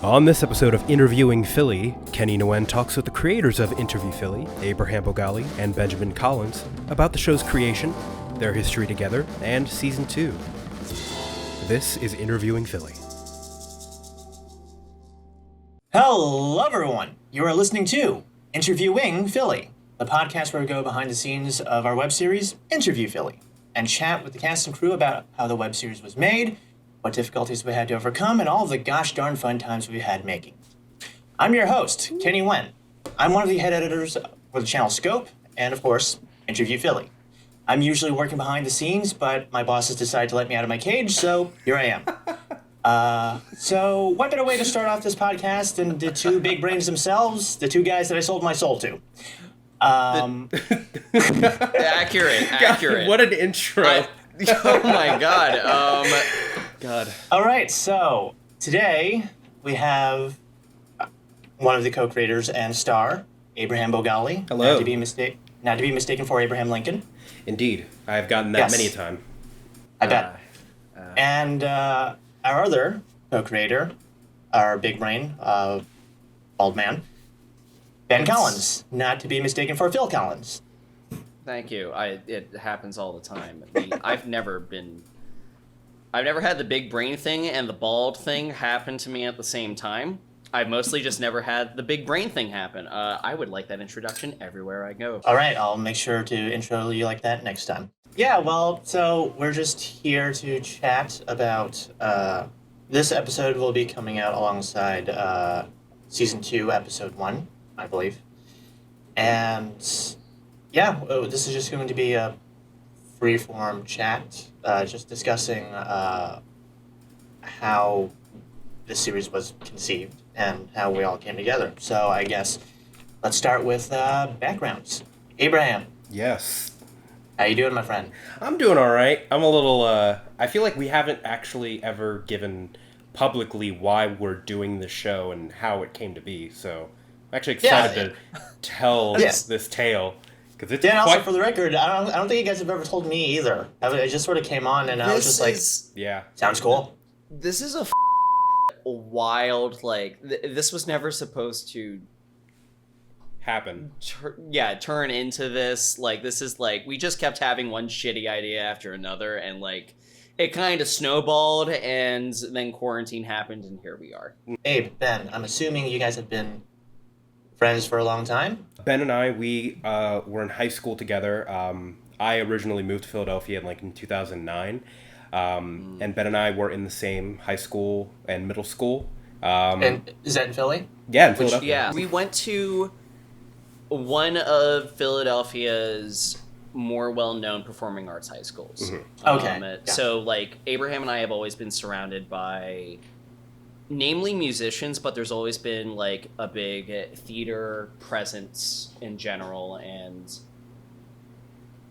On this episode of Interviewing Philly, Kenny Nguyen talks with the creators of Interview Philly, Abraham Bogali and Benjamin Collins, about the show's creation, their history together, and Season 2. This is Interviewing Philly. Hello, everyone. You are listening to Interviewing Philly, the podcast where we go behind the scenes of our web series, Interview Philly, and chat with the cast and crew about how the web series was made, what difficulties we had to overcome, and all the gosh darn fun times we had making. I'm your host, Kenny Nguyen. I'm one of the head editors for the channel Scope, and of course, Interview Philly. I'm usually working behind the scenes, but my boss has decided to let me out of my cage, so here I am. So what better way to start off this podcast than the two big brains themselves, the two guys that I sold my soul to? Accurate. God, what an intro. Oh my god. God. All right, so today we have one of the co-creators and star, Abraham Bogali. Hello. Not to be mistaken for Abraham Lincoln. Indeed. I've gotten that many a time. I bet. And our other co-creator, our big brain, bald man, Ben Collins. Not to be mistaken for Phil Collins. Thank you. It happens all the time. I've never had the big brain thing and the bald thing happen to me at the same time. I've mostly just never had the big brain thing happen. I would like that introduction everywhere I go. All right, I'll make sure to intro you like that next time. Yeah, well, so we're just here to chat about, this episode will be coming out alongside Season 2, Episode 1, I believe. And, yeah, this is just going to be a free-form chat, just discussing how this series was conceived and how we all came together. So I guess let's start with backgrounds. Abraham. Yes. How you doing, my friend? I'm doing all right. I'm a little, I feel like we haven't actually ever given publicly why we're doing the show and how it came to be. So I'm actually excited to tell this tale. It's also for the record, I don't think you guys have ever told me either. I just sort of came on and I was just like, yeah, sounds cool. This is a wild, this was never supposed to happen. Turn into this. This is we just kept having one shitty idea after another, and it kind of snowballed, and then quarantine happened, and here we are. Abe, Ben, I'm assuming you guys have been friends for a long time? Ben and I, we were in high school together. I originally moved to Philadelphia in 2009. And Ben and I were in the same high school and middle school. And is that in Philly? Yeah, in Philadelphia. Yeah, we went to one of Philadelphia's more well-known performing arts high schools. Mm-hmm. Okay. So, Abraham and I have always been surrounded by namely musicians, but there's always been a big theater presence in general, and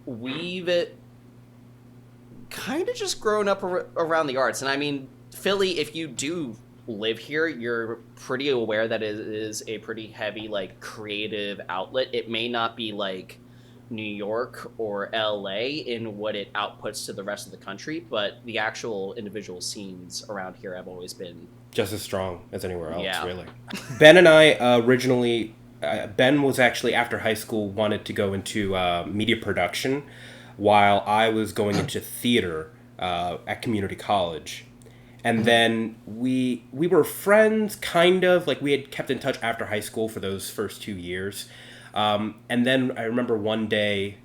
we've kind of just grown up around the arts. And I mean, Philly, if you do live here, you're pretty aware that it is a pretty heavy creative outlet. It may not be New York or LA in what it outputs to the rest of the country, but the actual individual scenes around here have always been just as strong as anywhere else, really. Ben and I originally, Ben was actually, after high school, wanted to go into media production, while I was going into theater at community college. And then we were friends, kind of, we had kept in touch after high school for those first 2 years. And then I remember one day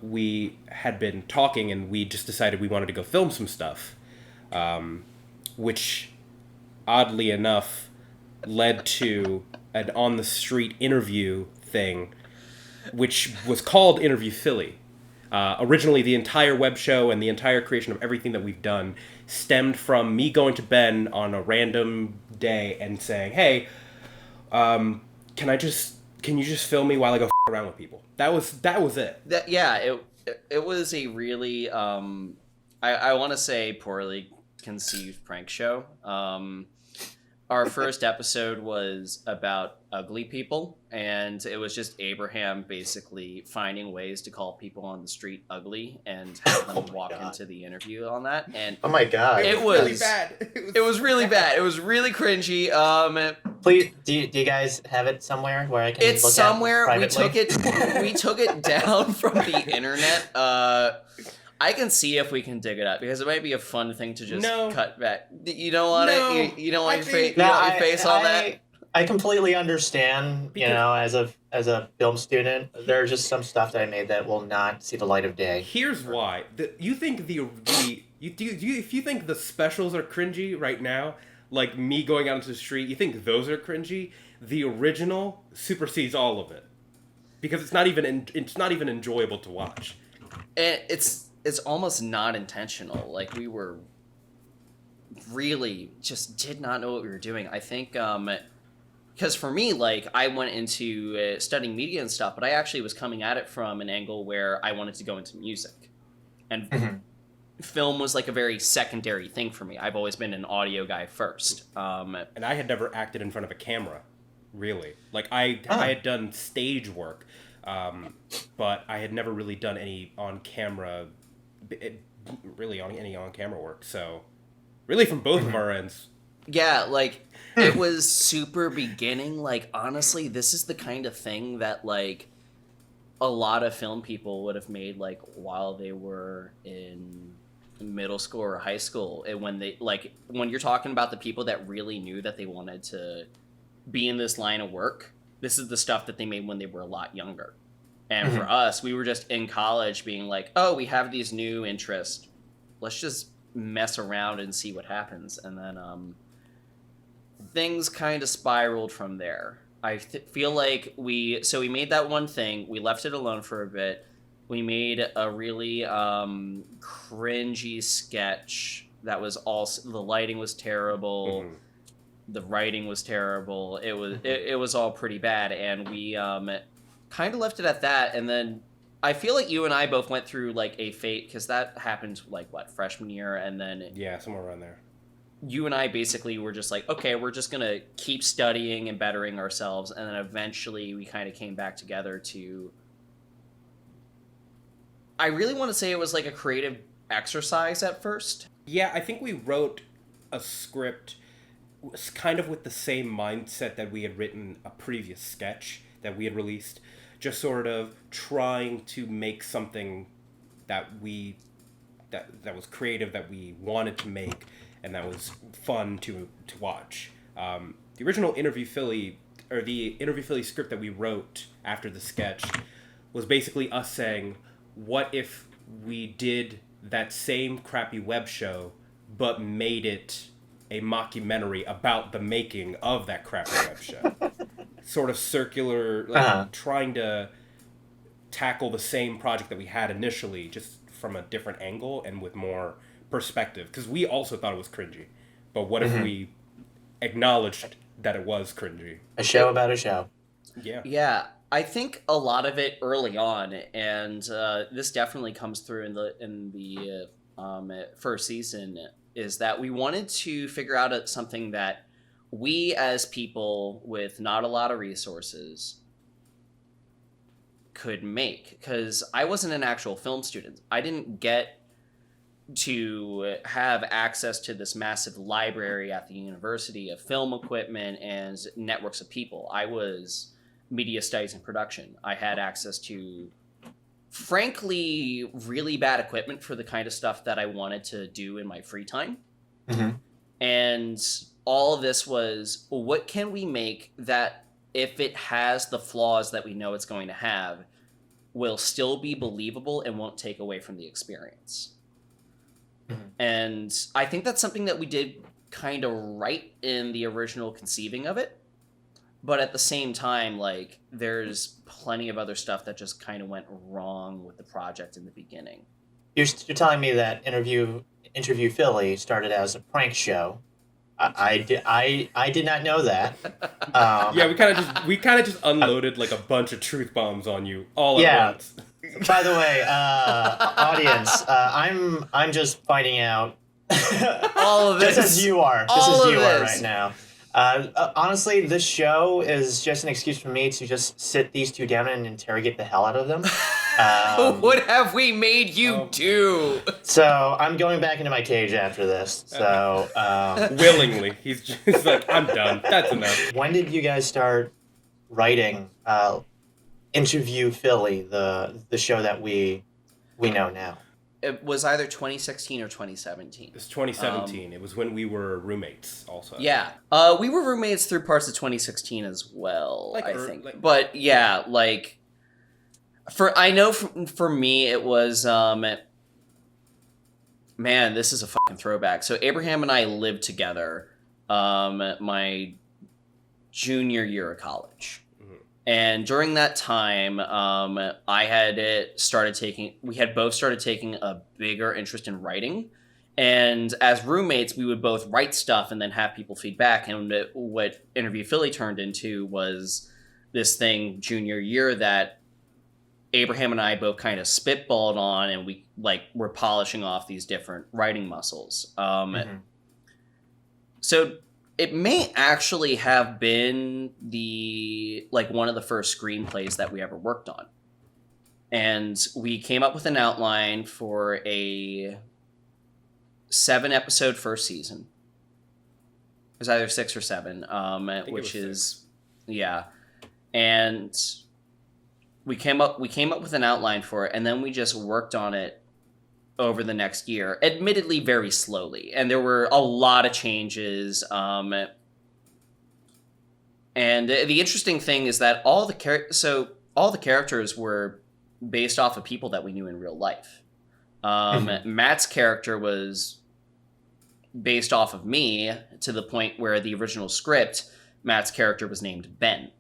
we had been talking and we just decided we wanted to go film some stuff, which oddly enough led to an on-the-street interview thing, which was called Interview Philly. Originally, the entire web show and the entire creation of everything that we've done stemmed from me going to Ben on a random day and saying, "Hey, can you just film me while I go around with people?" That was it. It was a really I want to say poorly conceived prank show. Our first episode was about ugly people, and it was just Abraham basically finding ways to call people on the street ugly and have them walk into the interview on that. And oh my god, it was really bad. It was really bad. It was really cringy. Please, do you guys have it somewhere where I can? It's look somewhere. At We it took it down from the internet. I can see if we can dig it up because it might be a fun thing to just cut back. You don't want it. You don't want your face. Your face on that. I completely understand. Because, as a film student, there's just some stuff that I made that will not see the light of day. Here's why. You think if you think the specials are cringy right now, like me going out into the street, you think those are cringy? The original supersedes all of it because it's not even enjoyable to watch. And it's almost not intentional. Like we were really just did not know what we were doing. I think because for me, like I went into studying media and stuff, but I actually was coming at it from an angle where I wanted to go into music, and film was like a very secondary thing for me. I've always been an audio guy first. And I had never acted in front of a camera, really. Like I had done stage work, but I had never really done any on-camera work. So really from both of our ends. Yeah, like it was super beginning. Like honestly, this is the kind of thing that like a lot of film people would have made like while they were in middle school or high school. And when you're talking about the people that really knew that they wanted to be in this line of work, this is the stuff that they made when they were a lot younger. And for us, we were just in college being like, oh, we have these new interests. Let's just mess around and see what happens. And then things kind of spiraled from there. I feel like we made that one thing. We left it alone for a bit. We made a really cringy sketch that was also, the lighting was terrible. The writing was terrible. It was all pretty bad. And we kind of left it at that, and then I feel like you and I both went through like a fate because that happened like freshman year, and then somewhere around there. You and I basically were just like, okay, we're just gonna keep studying and bettering ourselves, and then eventually we kind of came back together to. I really want to say it was like a creative exercise at first. Yeah, I think we wrote a script kind of with the same mindset that we had written a previous sketch that we had released. Just sort of trying to make something that was creative, that we wanted to make, and that was fun to watch. The original Interview Philly script that we wrote after the sketch was basically us saying, what if we did that same crappy web show, but made it a mockumentary about the making of that crappy web show? Sort of circular, trying to tackle the same project that we had initially, just from a different angle and with more perspective. Because we also thought it was cringy. But what if we acknowledged that it was cringy? A show about a show. Yeah. Yeah, I think a lot of it early on, and this definitely comes through in the first season, is that we wanted to figure out something that we as people with not a lot of resources could make. Because I wasn't an actual film student. I didn't get to have access to this massive library at the university of film equipment and networks of people. I was media studies and production. I had access to, frankly, really bad equipment for the kind of stuff that I wanted to do in my free time. And all of this was, what can we make that, if it has the flaws that we know it's going to have, will still be believable and won't take away from the experience? And I think that's something that we did kind of right in the original conceiving of it. But at the same time, like, there's plenty of other stuff that just kind of went wrong with the project in the beginning. You're telling me that Interview Philly started as a prank show. I did not know that. Yeah, we kind of just unloaded like a bunch of truth bombs on you all at once. By the way, audience, I'm just finding out all of this, just as you are right now. Honestly, this show is just an excuse for me to just sit these two down and interrogate the hell out of them. What have we made you do? So I'm going back into my cage after this. So Willingly. He's just like, I'm done. That's enough. when did you guys start writing Interview Philly, the show that we know now? It was either 2016 or 2017. It's 2017. It was when we were roommates also. Yeah. We were roommates through parts of 2016 as well, I think. But yeah, like for me it was man, this is a fucking throwback. So Abraham and I lived together my junior year of college. And during that time, we had both started taking a bigger interest in writing. And as roommates, we would both write stuff and then have people feedback. And what Interview Philly turned into was this thing junior year that Abraham and I both kind of spitballed on, and we were polishing off these different writing muscles. So it may actually have been one of the first screenplays that we ever worked on. And we came up with an outline for a 7-episode first season. It was either 6 or 7, which is 6. Yeah. And we came up with an outline for it, and then we just worked on it over the next year, admittedly very slowly, and there were a lot of changes. And the interesting thing is that all the characters were based off of people that we knew in real life. Matt's character was based off of me to the point where the original script, Matt's character was named Ben.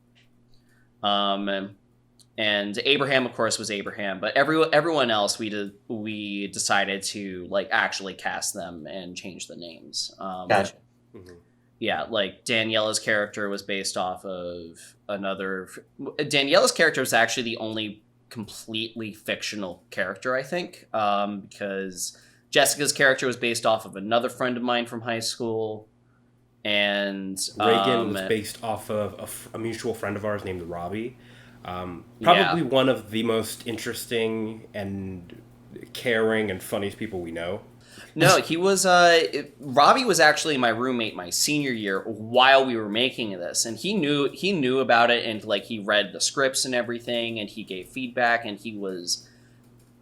And Abraham, of course, was Abraham, but everyone else we decided to actually cast them and change the names. Gotcha. Yeah, Daniela's character was based off of another. Daniela's character was actually the only completely fictional character, I think, because Jessica's character was based off of another friend of mine from high school, and Reagan was based off of a mutual friend of ours named Robbie. Probably one of the most interesting and caring and funniest people we know. No, he was, Robbie was actually my roommate my senior year while we were making this, and he knew about it, and he read the scripts and everything, and he gave feedback, and he was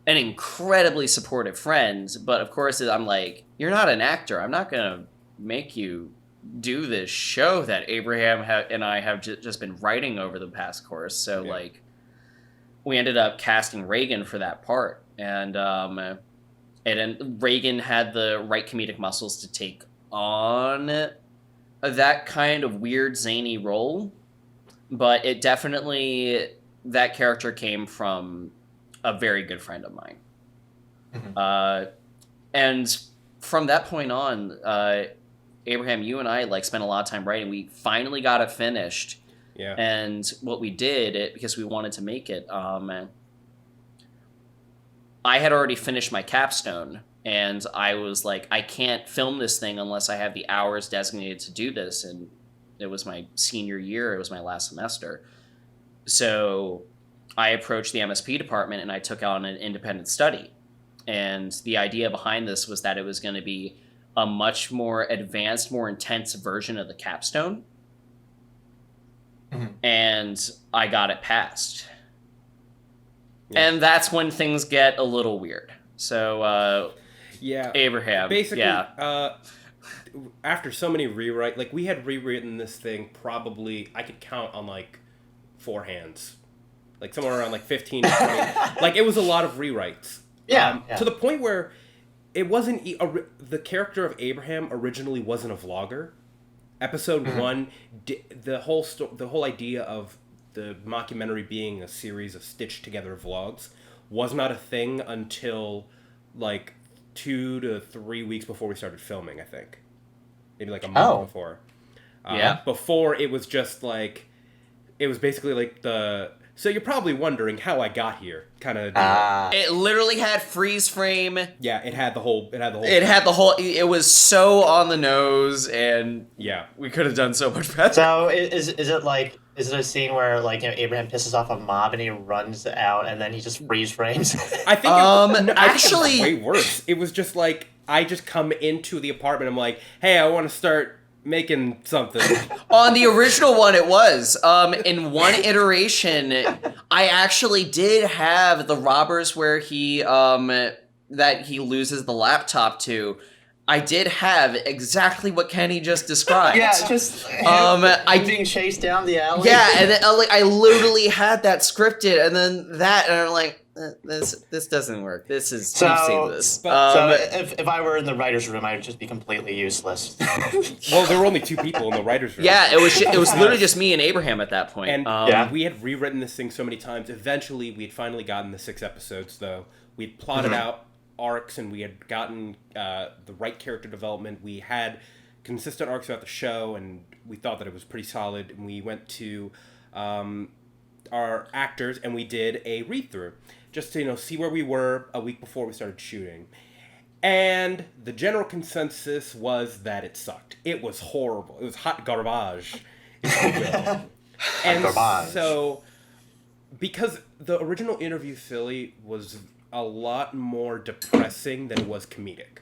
an incredibly supportive friend. But of course, I'm like, you're not an actor. I'm not gonna make you do this show that Abraham and I have just been writing over the past course. So we ended up casting Reagan for that part, and Reagan had the right comedic muscles to take on that kind of weird zany role, but it definitely, that character came from a very good friend of mine. And from that point on, Abraham, you and I spent a lot of time writing. We finally got it finished. Yeah. And what we did, because we wanted to make it, I had already finished my capstone, and I was like, I can't film this thing unless I have the hours designated to do this. And it was my senior year. It was my last semester. So I approached the MSP department, and I took on an independent study. And the idea behind this was that it was going to be a much more advanced, more intense version of the capstone. And I got it passed. Yeah. And that's when things get a little weird. So, Abraham. Basically, after so many rewrites, we had rewritten this thing probably, I could count on 4 hands. Somewhere around 15 to 20. It was a lot of rewrites. Yeah. To the point where it wasn't the character of Abraham originally wasn't a vlogger. Episode 1, the whole idea of the mockumentary being a series of stitched together vlogs was not a thing until 2 to 3 weeks before we started filming, I think. Maybe a month before. Before it was just it was basically So you're probably wondering how I got here, kind of. It literally had freeze frame. Yeah, it had the whole. It was so on the nose, and yeah, we could have done so much better. So is it a scene where Abraham pisses off a mob and he runs out and then he just freeze frames? I think. Actually, it was way worse. It was just like I just come into the apartment. I'm like, hey, I want to start making something. On the original one, it was. In one iteration, I actually did have the robbers where he that he loses the laptop to. I did have exactly what Kenny just described. Yeah, just being chased down the alley. Yeah, and then, I literally had that scripted, and then that, and I'm like, this doesn't work. We've seen this. So if I were in the writer's room, I'd just be completely useless. Well, there were only 2 people in the writer's room. Yeah, it was literally just me and Abraham at that point. And we had rewritten this thing so many times. Eventually, we had finally gotten the 6 episodes, though. We'd plotted out arcs, and we had gotten the right character development. We had consistent arcs throughout the show, and we thought that it was pretty solid. And we went to our actors, and we did a read-through just to see where we were a week before we started shooting. And the general consensus was that it sucked. It was horrible. It was hot garbage. And so, because the original Interview Philly was a lot more depressing than it was comedic.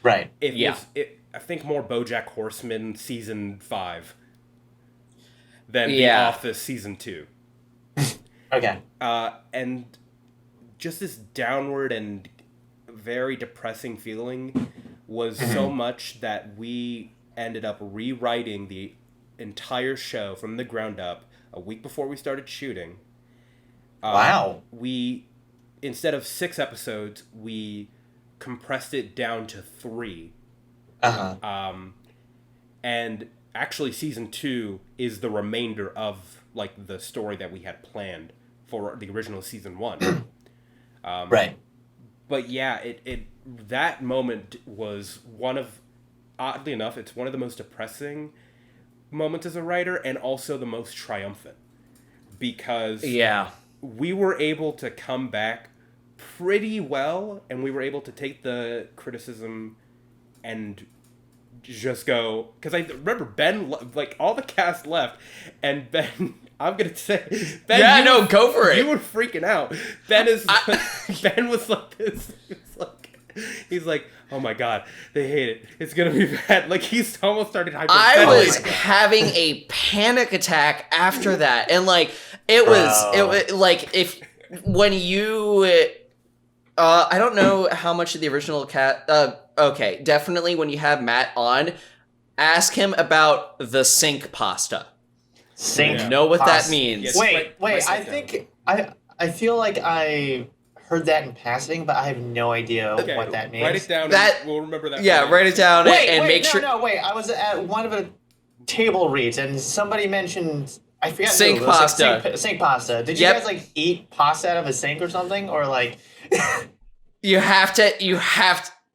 Right. I think more BoJack Horseman season 5 than The Office season 2. Okay. And just this downward and very depressing feeling was so much that we ended up rewriting the entire show from the ground up a week before we started shooting. Wow. We, instead of 6 episodes, we compressed it down to 3. And actually season 2 is the remainder of the story that we had planned for the original season 1. Right. But yeah, that moment was oddly enough, it's one of the most depressing moments as a writer, and also the most triumphant, because we were able to come back pretty well, and we were able to take the criticism and just go, because I remember Ben, all the cast left, and Ben, I'm gonna say, Ben, go for it. You were freaking out. Ben was like this. He's like, oh my god, they hate it. It's gonna be bad. He's almost started hyperventilating. I was having a panic attack after that, and it was if when you, I don't know how much of the original okay, definitely when you have Matt on, ask him about the sink pasta. Sink. Know what that means? Yes. Wait. I feel like I heard that in passing, but I have no idea what that means. Write it down. We'll remember that. Yeah, write it down and make sure. Wait. I was at one of the table reads, and somebody mentioned. I forget. Sink pasta. Sink pasta. Did you guys eat pasta out of a sink or something, or You have to.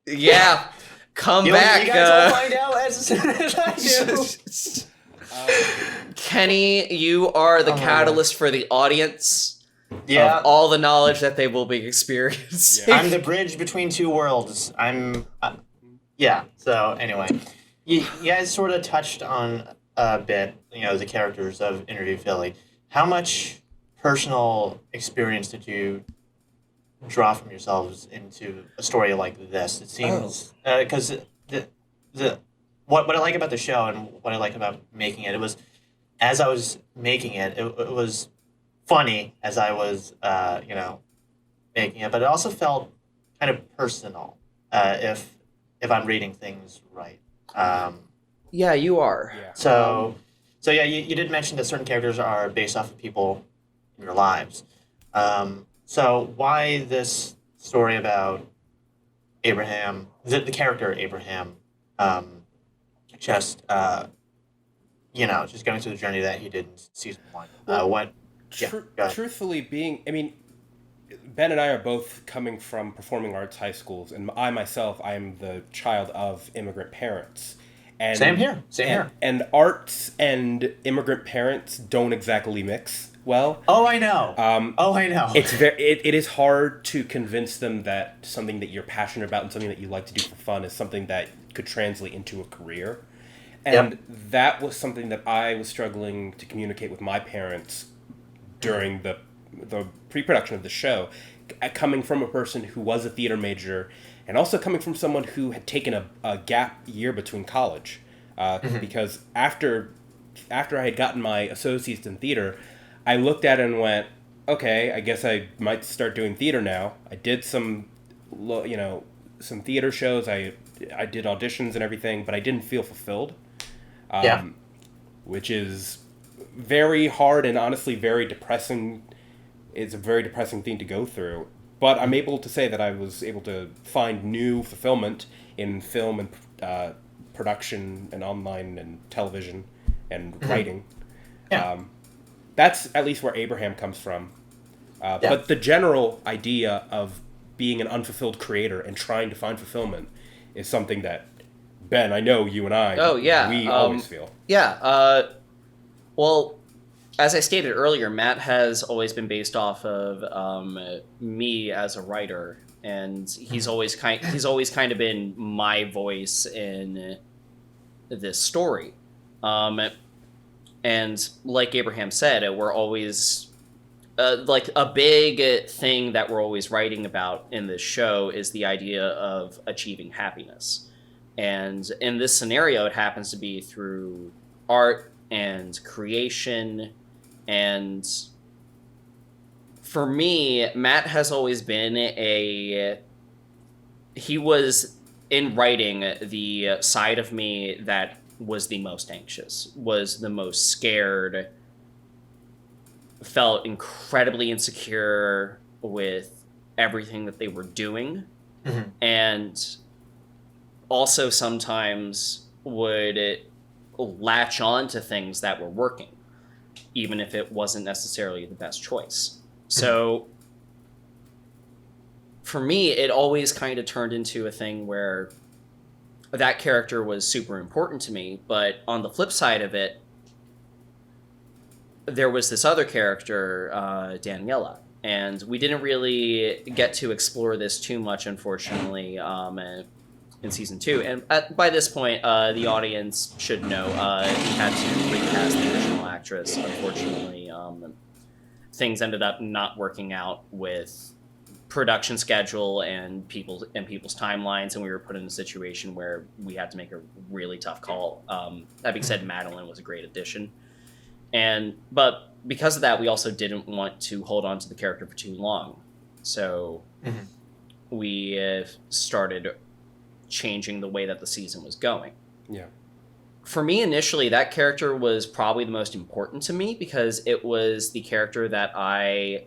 Yeah. Come back. You guys will find out as soon as I do. Kenny, you are the catalyst for the audience of all the knowledge that they will be experiencing. Yeah. I'm the bridge between 2 worlds. So anyway, you guys sort of touched on a bit, the characters of Interview Philly. How much personal experience did you draw from yourselves into a story like this? It seems because what I like about the show and what I like about making it, was as I was making it, it was funny as I was making it, but it also felt kind of personal if I'm reading things right. Yeah, you are. Yeah. So you did mention that certain characters are based off of people in your lives. So why this story about Abraham, the character Abraham, just going through the journey that he did in season 1? Truthfully, Ben and I are both coming from performing arts high schools, and I am the child of immigrant parents. And Same here. And arts and immigrant parents don't exactly mix well. Oh, I know. I know. It is hard to convince them that something that you're passionate about and something that you like to do for fun is something that could translate into a career. And that was something that I was struggling to communicate with my parents during the pre-production of the show, coming from a person who was a theater major and also coming from someone who had taken a gap year between college. Because after I had gotten my associates in theater, I looked at it and went, okay, I guess I might start doing theater now. I did some theater shows. I did auditions and everything, but I didn't feel fulfilled. Which is very hard and honestly very depressing. It's a very depressing thing to go through. But I'm able to say that I was able to find new fulfillment in film and production and online and television and writing. That's at least where Abraham comes from. But the general idea of being an unfulfilled creator and trying to find fulfillment is something that, Ben, I know you and I, we always feel. Yeah. Well, as I stated earlier, Matt has always been based off of me as a writer, and he's always kind of been my voice in this story. And like Abraham said, we're always like a big thing that we're always writing about in this show is the idea of achieving happiness. And in this scenario, it happens to be through art and creation. And for me, Matt has always been he was in writing the side of me that was the most anxious, was the most scared, felt incredibly insecure with everything that they were doing. And also sometimes would latch on to things that were working, even if it wasn't necessarily the best choice. So for me, it always kind of turned into a thing where that character was super important to me. But on the flip side of it, there was this other character, Daniela. And we didn't really get to explore this too much, unfortunately, in season 2. And by this point, the audience should know he had to recast the original actress. Unfortunately, things ended up not working out with production schedule and people's timelines, and we were put in a situation where we had to make a really tough call. That being said, Madeline was a great addition, but because of that, we also didn't want to hold on to the character for too long, so we started changing the way that the season was going. Yeah. For me, initially, that character was probably the most important to me because it was the character that I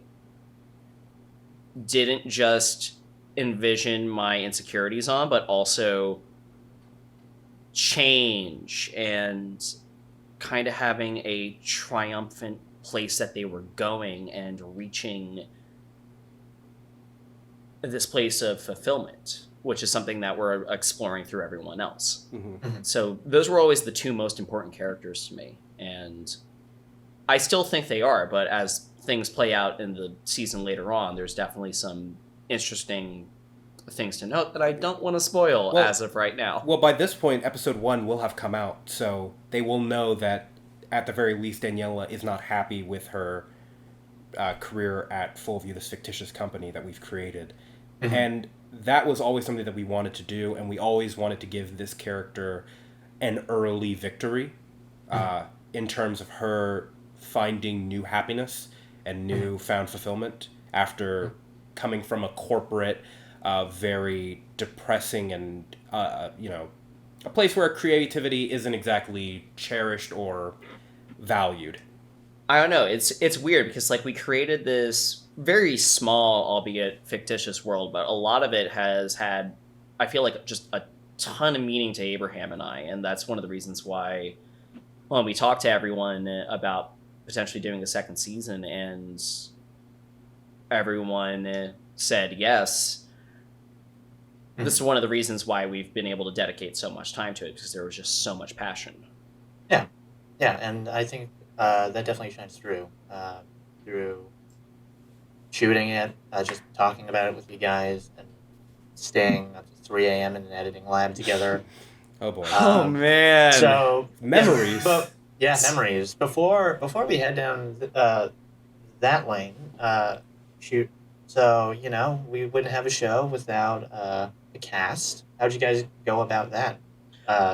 didn't just envision my insecurities on, but also change and kind of having a triumphant place that they were going and reaching this place of fulfillment, which is something that we're exploring through everyone else. So those were always the two most important characters to me. And I still think they are, but as things play out in the season later on, there's definitely some interesting things to note that I don't want to spoil as of right now. Well, by this point, episode 1 will have come out, so they will know that at the very least, Daniela is not happy with her career at Fullview, this fictitious company that we've created. And that was always something that we wanted to do, and we always wanted to give this character an early victory in terms of her finding new happiness and new found fulfillment after coming from a corporate, very depressing and, a place where creativity isn't exactly cherished or valued. I don't know. It's weird because like we created this very small, albeit fictitious world, but a lot of it has had, I feel like, just a ton of meaning to Abraham and I, and that's one of the reasons why when we talked to everyone about potentially doing a second season and everyone said yes, this is one of the reasons why we've been able to dedicate so much time to it, because there was just so much passion. Yeah, and I think that definitely shines through. through shooting it, just talking about it with you guys, and staying up to 3 a.m. in an editing lab together. Oh boy. Oh man. So Memories. Memories. Before we head down that lane, shoot. So we wouldn't have a show without a cast. How'd you guys go about that?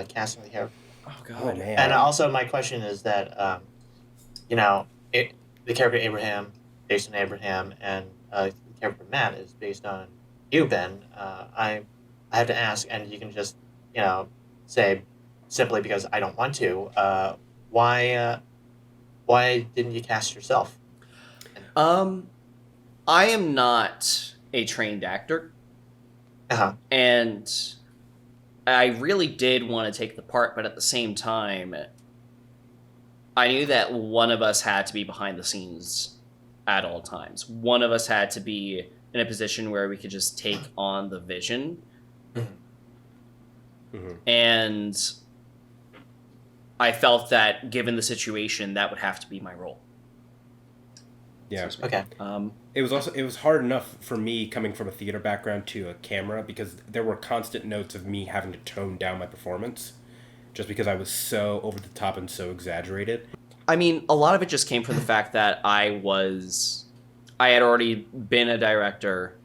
Casting the character. Oh Oh god. man. And also, my question is that the character Abraham based on Abraham, and the character Matt is based on you, Ben. I have to ask, and you can just say simply because I don't want to. Why didn't you cast yourself? I am not a trained actor, and I really did want to take the part, but at the same time, I knew that one of us had to be behind the scenes at all times. One of us had to be in a position where we could just take on the vision. Mm-hmm. And I felt that given the situation, that would have to be my role. Yeah. Okay. It was hard enough for me coming from a theater background to a camera because there were constant notes of me having to tone down my performance just because I was so over the top and so exaggerated. I mean, a lot of it just came from the fact that I had already been a director.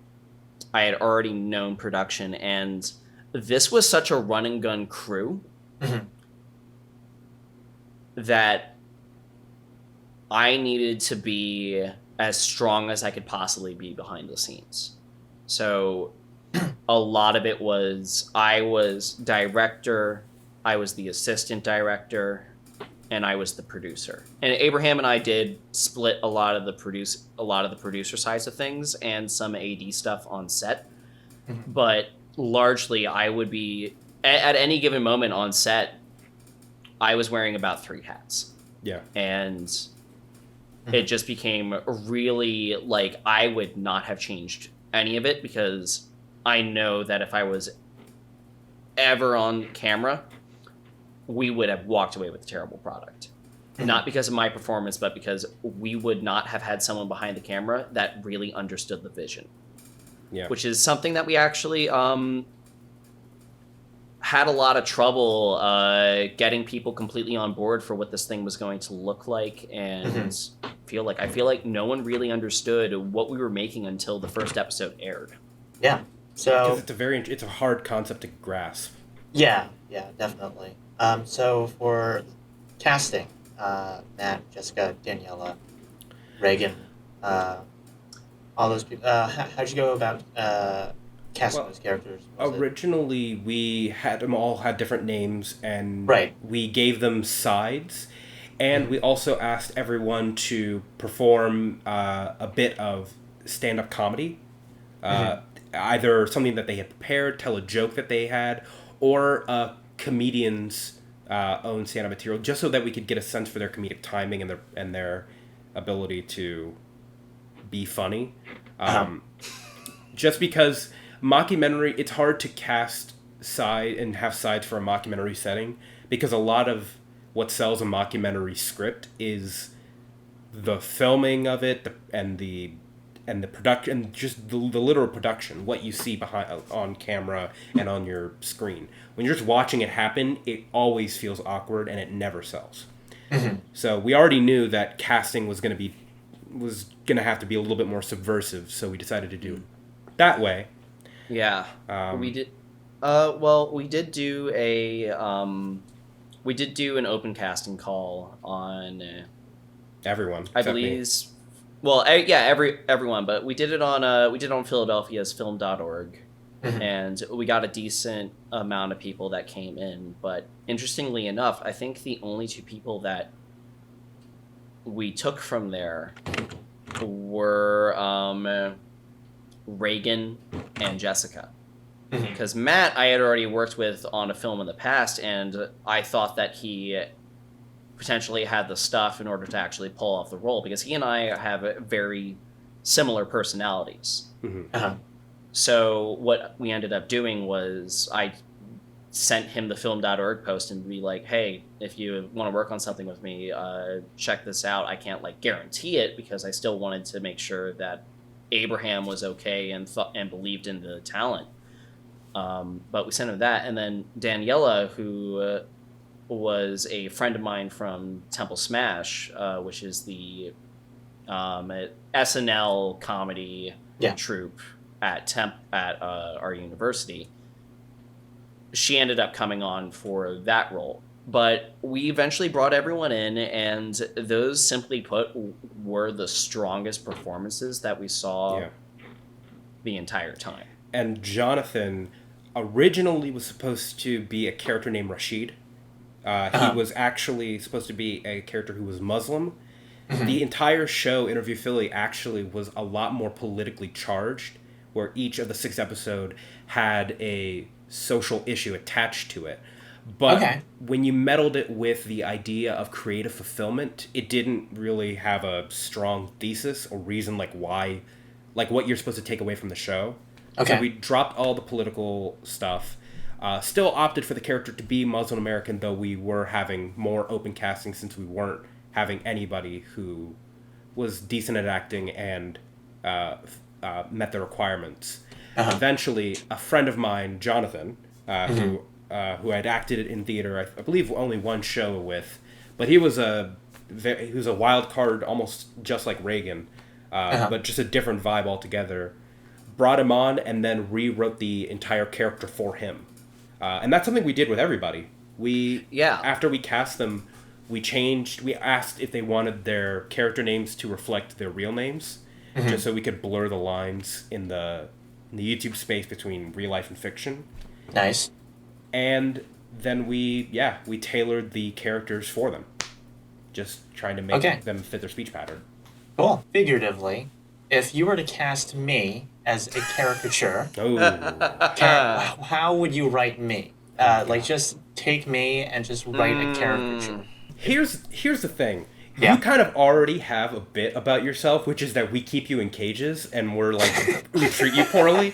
I had already known production, and this was such a run and gun crew that I needed to be as strong as I could possibly be behind the scenes. So a lot of it was I was director, I was the assistant director, and I was the producer. And Abraham and I did split a lot of the producer sides of things and some AD stuff on set. But largely I would be at any given moment on set, I was wearing about 3 hats. Yeah. And it just became really like I would not have changed any of it because I know that if I was ever on camera, we would have walked away with a terrible product. Not because of my performance, but because we would not have had someone behind the camera that really understood the vision. Yeah. Which is something that we actually had a lot of trouble getting people completely on board for what this thing was going to look like, and I feel like no one really understood what we were making until the first episode aired. Yeah. So Because it's a hard concept to grasp. yeah, definitely. So for casting, Matt, Jessica, Daniela, Reagan, all those people. How'd you go about casting those characters? Originally, we had them all had different names, and we gave them sides, and we also asked everyone to perform a bit of stand-up comedy, either something that they had prepared, tell a joke that they had, or a comedian's own stand-up material, just so that we could get a sense for their comedic timing and their ability to be funny. Just because mockumentary, it's hard to cast side and have sides for a mockumentary setting because a lot of what sells a mockumentary script is the filming of it and the production, just the literal production, what you see behind on camera and on your screen. When you're just watching it happen, it always feels awkward and it never sells. So we already knew that casting was going to have to be a little bit more subversive, so we decided to do it that way. Yeah, we did. We did do an open casting call on Everyone, I believe. Everyone, but we did it on Philadelphia's film.org, and we got a decent amount of people that came in. But interestingly enough, I think the only 2 people that we took from there were Reagan and Jessica. Because Matt I had already worked with on a film in the past, and I thought that he potentially had the stuff in order to actually pull off the role, because he and I have very similar personalities. So what we ended up doing was I sent him the film.org post and be like, hey, if you want to work on something with me, check this out. I can't like guarantee it because I still wanted to make sure that Abraham was okay and believed in the talent. But we sent him that. And then Daniela, who was a friend of mine from Temple Smash, which is the SNL comedy troupe at our university. She ended up coming on for that role. But we eventually brought everyone in, and those, simply put, were the strongest performances that we saw the entire time. And Jonathan originally was supposed to be a character named Rashid. He was actually supposed to be a character who was Muslim. Mm-hmm. The entire show, Interview Philly, actually was a lot more politically charged, where each of the 6 episodes had a social issue attached to it. But when you meddled it with the idea of creative fulfillment, it didn't really have a strong thesis or reason like why, like what you're supposed to take away from the show. So we dropped all the political stuff. Still opted for the character to be Muslim American, though we were having more open casting since we weren't having anybody who was decent at acting and met the requirements. Eventually, a friend of mine, Jonathan, who I'd acted in theater, I believe only one show with, but he was a wild card, almost just like Reagan, but just a different vibe altogether. Brought him on and then rewrote the entire character for him, and that's something we did with everybody. After we cast them, we asked if they wanted their character names to reflect their real names, just so we could blur the lines in the YouTube space between real life and fiction. Nice. And then we tailored the characters for them, just trying to make them fit their speech pattern. Cool. Figuratively, if you were to cast me as a caricature, how would you write me? Like, just take me and just write a caricature. Here's the thing. You kind of already have a bit about yourself, which is that we keep you in cages and we treat you poorly.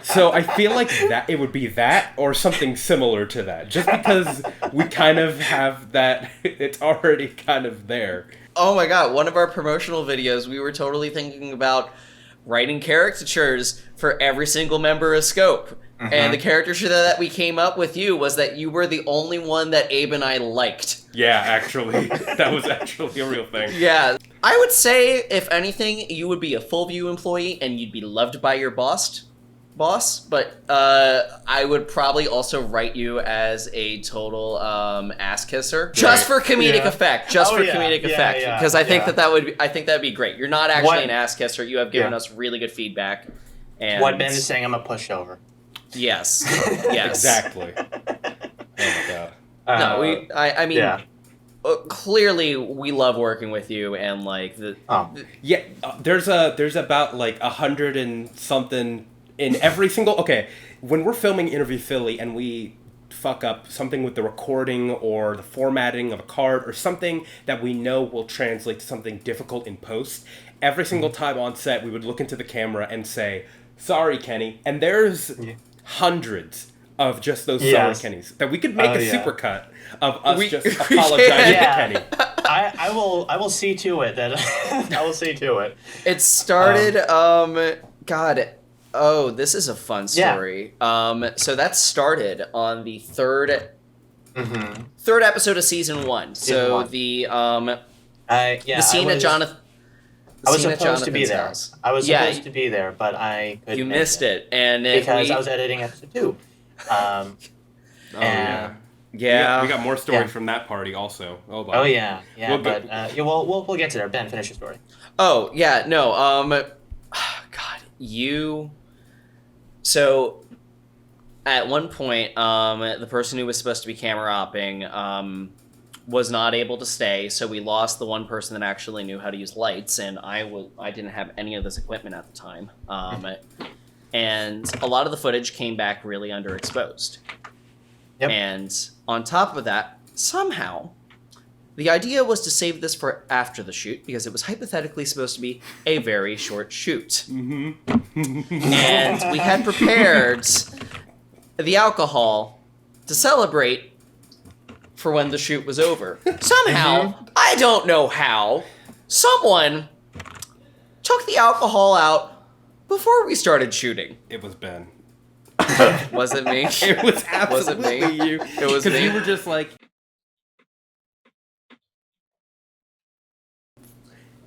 So I feel like that it would be that or something similar to that, just because we kind of have that. It's already kind of there. Oh my god, one of our promotional videos, we were totally thinking about writing caricatures for every single member of Scope. And the caricature that we came up with you was that you were the only one that Abe and I liked. Yeah, actually. That was actually a real thing. Yeah. I would say, if anything, you would be a full view employee and you'd be loved by your boss, but I would probably also write you as a total ass kisser, just for comedic effect, because I think that'd be great. You're not actually an ass kisser. You have given us really good feedback. And what Ben is saying, I'm a pushover. Yes. Exactly. Oh my god. I mean, clearly we love working with you, and like there's about like 100 and something in every single. When we're filming Interview Philly and we fuck up something with the recording or the formatting of a card or something that we know will translate to something difficult in post, every single time on set we would look into the camera and say, "Sorry, Kenny," and there's hundreds of just those sorry Kennys that we could make a supercut of us just apologizing to Kenny. I will see to it that I will see to it. It started this is a fun story. So that started on the third episode of season 1. The scene at Jonathan. I was supposed to be there. I was supposed to be there, but I couldn't. You missed it, and because I was editing episode 2. We got more stories from that party also. We'll get to there. Ben, finish your story. Oh yeah, no. So at one point, the person who was supposed to be camera opping was not able to stay, so we lost the one person that actually knew how to use lights, and I didn't have any of this equipment at the time. And a lot of the footage came back really underexposed. Yep. And on top of that, somehow, the idea was to save this for after the shoot, because it was hypothetically supposed to be a very short shoot. And we had prepared the alcohol to celebrate for when the shoot was over. Somehow, I don't know how, someone took the alcohol out before we started shooting. It was Ben. Was it me? It was absolutely Was it me? you. It was me. Because you were just like...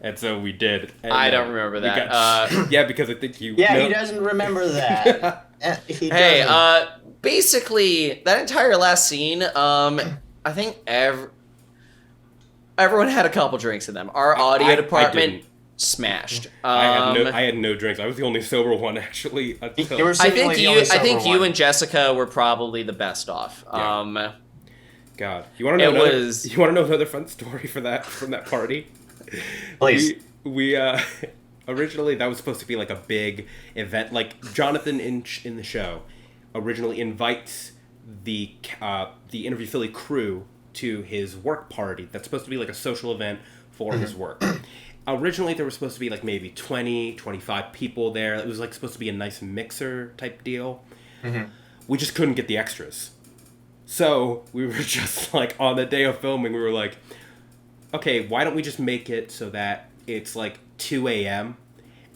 And so we did. And I don't remember we that. yeah, because I think you... Yeah, he doesn't remember that. He Hey, doesn't. basically, that entire last scene, I think everyone had a couple drinks in them. Our audio I department didn't. smashed. I had no drinks. I was the only sober one, actually. Until... You were seemingly the only sober you one. and Jessica were probably the best off. Yeah. God, you want to know You want to know another fun story from that party? Please. We originally that was supposed to be like a big event. Like Jonathan in the show originally invites the Interview Philly crew to his work party. That's supposed to be like a social event for his work. Originally there was supposed to be like maybe 20, 25 people there. It was like supposed to be a nice mixer type deal. We just couldn't get the extras. So we were just like on the day of filming, we were like, okay, why don't we just make it so that it's like 2 a.m.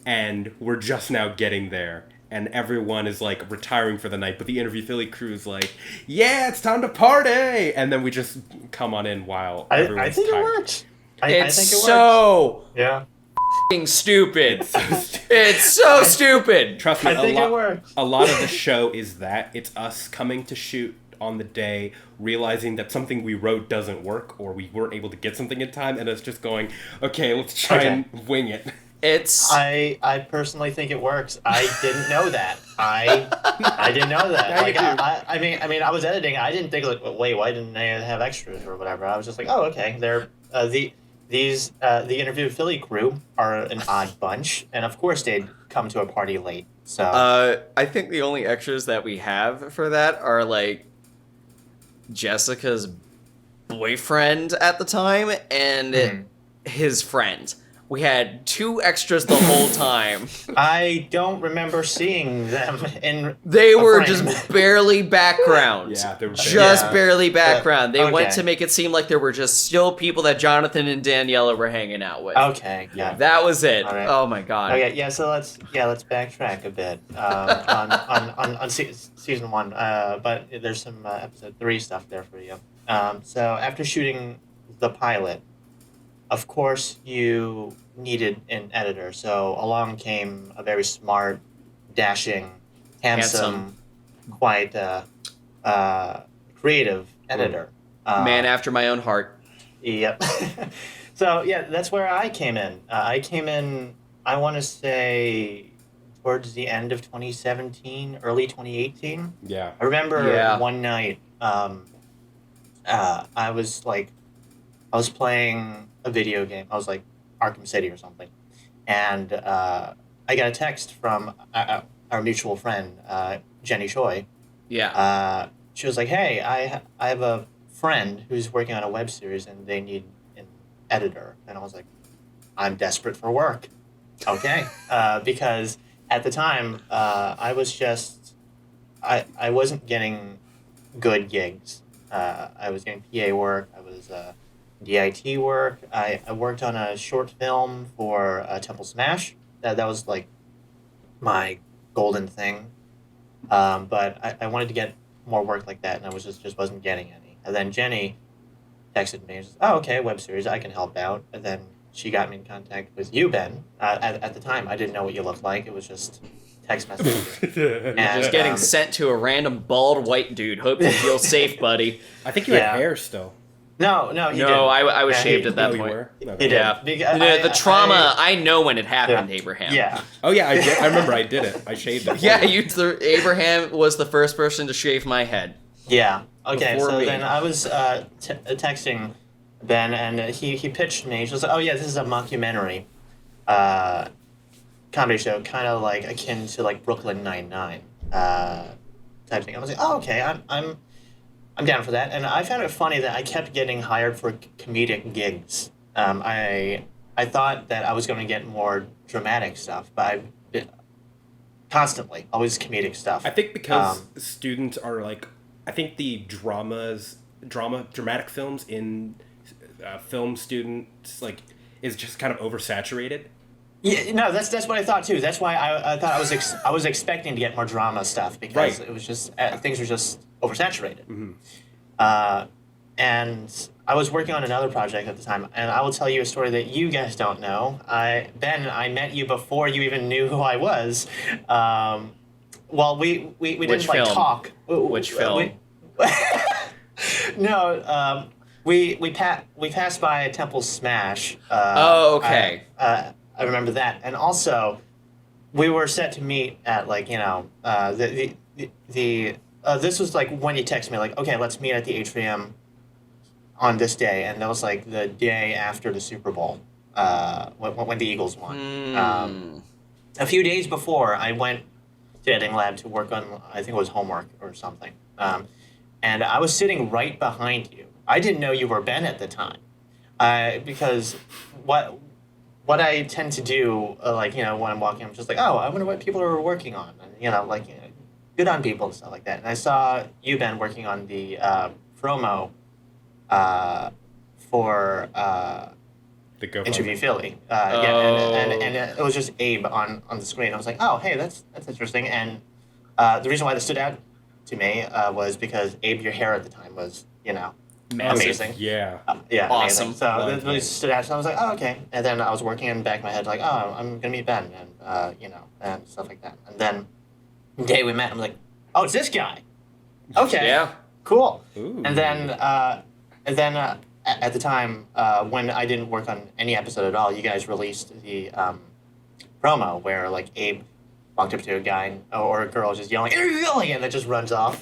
and we're just now getting there and everyone is like retiring for the night, but the Interview Philly crew is like, yeah, it's time to party! And then we just come on in while everyone's I think tired. it works. I It's think it works. so Yeah. f***ing stupid. It's so stupid. Trust me, I think it works. a lot of the show is that it's us coming to shoot on the day, realizing that something we wrote doesn't work or we weren't able to get something in time, and us just going, okay, let's try and wing it. It's I personally think it works. I didn't know that. I didn't know that. Now you Like do. I mean, I was editing. I didn't think like, wait, why didn't they have extras or whatever? I was just like, oh, okay. They're the Interview Philly crew are an odd bunch, and of course they'd come to a party late. So I think the only extras that we have for that are like Jessica's boyfriend at the time and his friend. We had 2 extras the whole time. I don't remember seeing them in. They a were frame. just barely background. Yeah, they were just Yeah. barely background. They went Okay. to make it seem like there were just still people that Jonathan and Daniela were hanging out with. Okay, yeah. That was it. All right. Oh my god. Okay, yeah. So let's backtrack a bit on season 1. But there's some episode 3 stuff there for you. So after shooting the pilot, of course you needed an editor. So along came a very smart, dashing, handsome. Quite creative editor. Man after my own heart. Yep. So yeah, that's where I came in. I came in, I want to say, towards the end of 2017, early 2018. Yeah. I remember Yeah. one night, I was playing a video game. I was like Arkham City or something, and I got a text from our mutual friend, Jenny Choi. Yeah. She was like, "Hey, I have a friend who's working on a web series, and they need an editor." And I was like, "I'm desperate for work." Okay, because at the time I wasn't getting good gigs. I was getting PA work. I was DIT work. I worked on a short film for Temple Smash. That was like my golden thing. But I wanted to get more work like that, and I was just wasn't getting any. And then Jenny texted me and said, "Oh, okay, web series, I can help out." And then she got me in contact with you, Ben. At the time, I didn't know what you looked like. It was just text messages. And, Just getting sent to a random bald white dude. Hope you feel safe, buddy. I think you Yeah. had hair still. No, he No, didn't. I was Yeah, shaved he- at that Oh, you point. were? He Okay. did. Yeah. Because The trauma, I know when it happened, Yeah. Abraham. Yeah. Oh yeah, I did. I remember I did it. I shaved it. Yeah, Abraham was the first person to shave my head. Yeah. Okay. Before So me. then I was texting Ben, and he pitched me. He was like, "Oh yeah, this is a mockumentary, comedy show, kind of like akin to like Brooklyn Nine-Nine, type thing." I was like, "Oh okay, I'm down for that." And I found it funny that I kept getting hired for comedic gigs. I thought that I was going to get more dramatic stuff, but constantly, always comedic stuff. I think because students are like, I think the dramatic films in film students like is just kind of oversaturated. Yeah, no, that's what I thought too. That's why I thought I was expecting to get more drama stuff because it was just things were just oversaturated. And I was working on another project at the time, and I will tell you a story that you guys don't know. Ben, I met you before you even knew who I was. Well, we didn't like talk. Which film? No, we passed by Temple Smash. Okay. I remember that, and also we were set to meet at like this was like when you text me like, okay, let's meet at the atrium on this day, and that was like the day after the Super Bowl when the Eagles won. A few days before, I went to editing lab to work on, I think it was homework or something, and I was sitting right behind you. I didn't know you were Ben at the time, because what I tend to do, when I'm walking, I'm just like, oh, I wonder what people are working on, and good on people and stuff like that. And I saw you, Ben, working on the promo for The GoFundMe. Interview Philly. And it was just Abe on the screen. I was like, oh, hey, that's interesting. And the reason why that stood out to me was because Abe, your hair at the time was, amazing. Yeah. Yeah, awesome. Amazing. So it really stood out. So I was like, oh, okay. And then I was working in the back of my head, like, oh, I'm gonna meet Ben, and and stuff like that. And then the day we met, I'm like, oh, it's this guy. Okay. Yeah. Cool. Ooh. And then at the time when I didn't work on any episode at all, you guys released the promo where like Abe walked up to a guy or a girl just yelling, and it just runs off.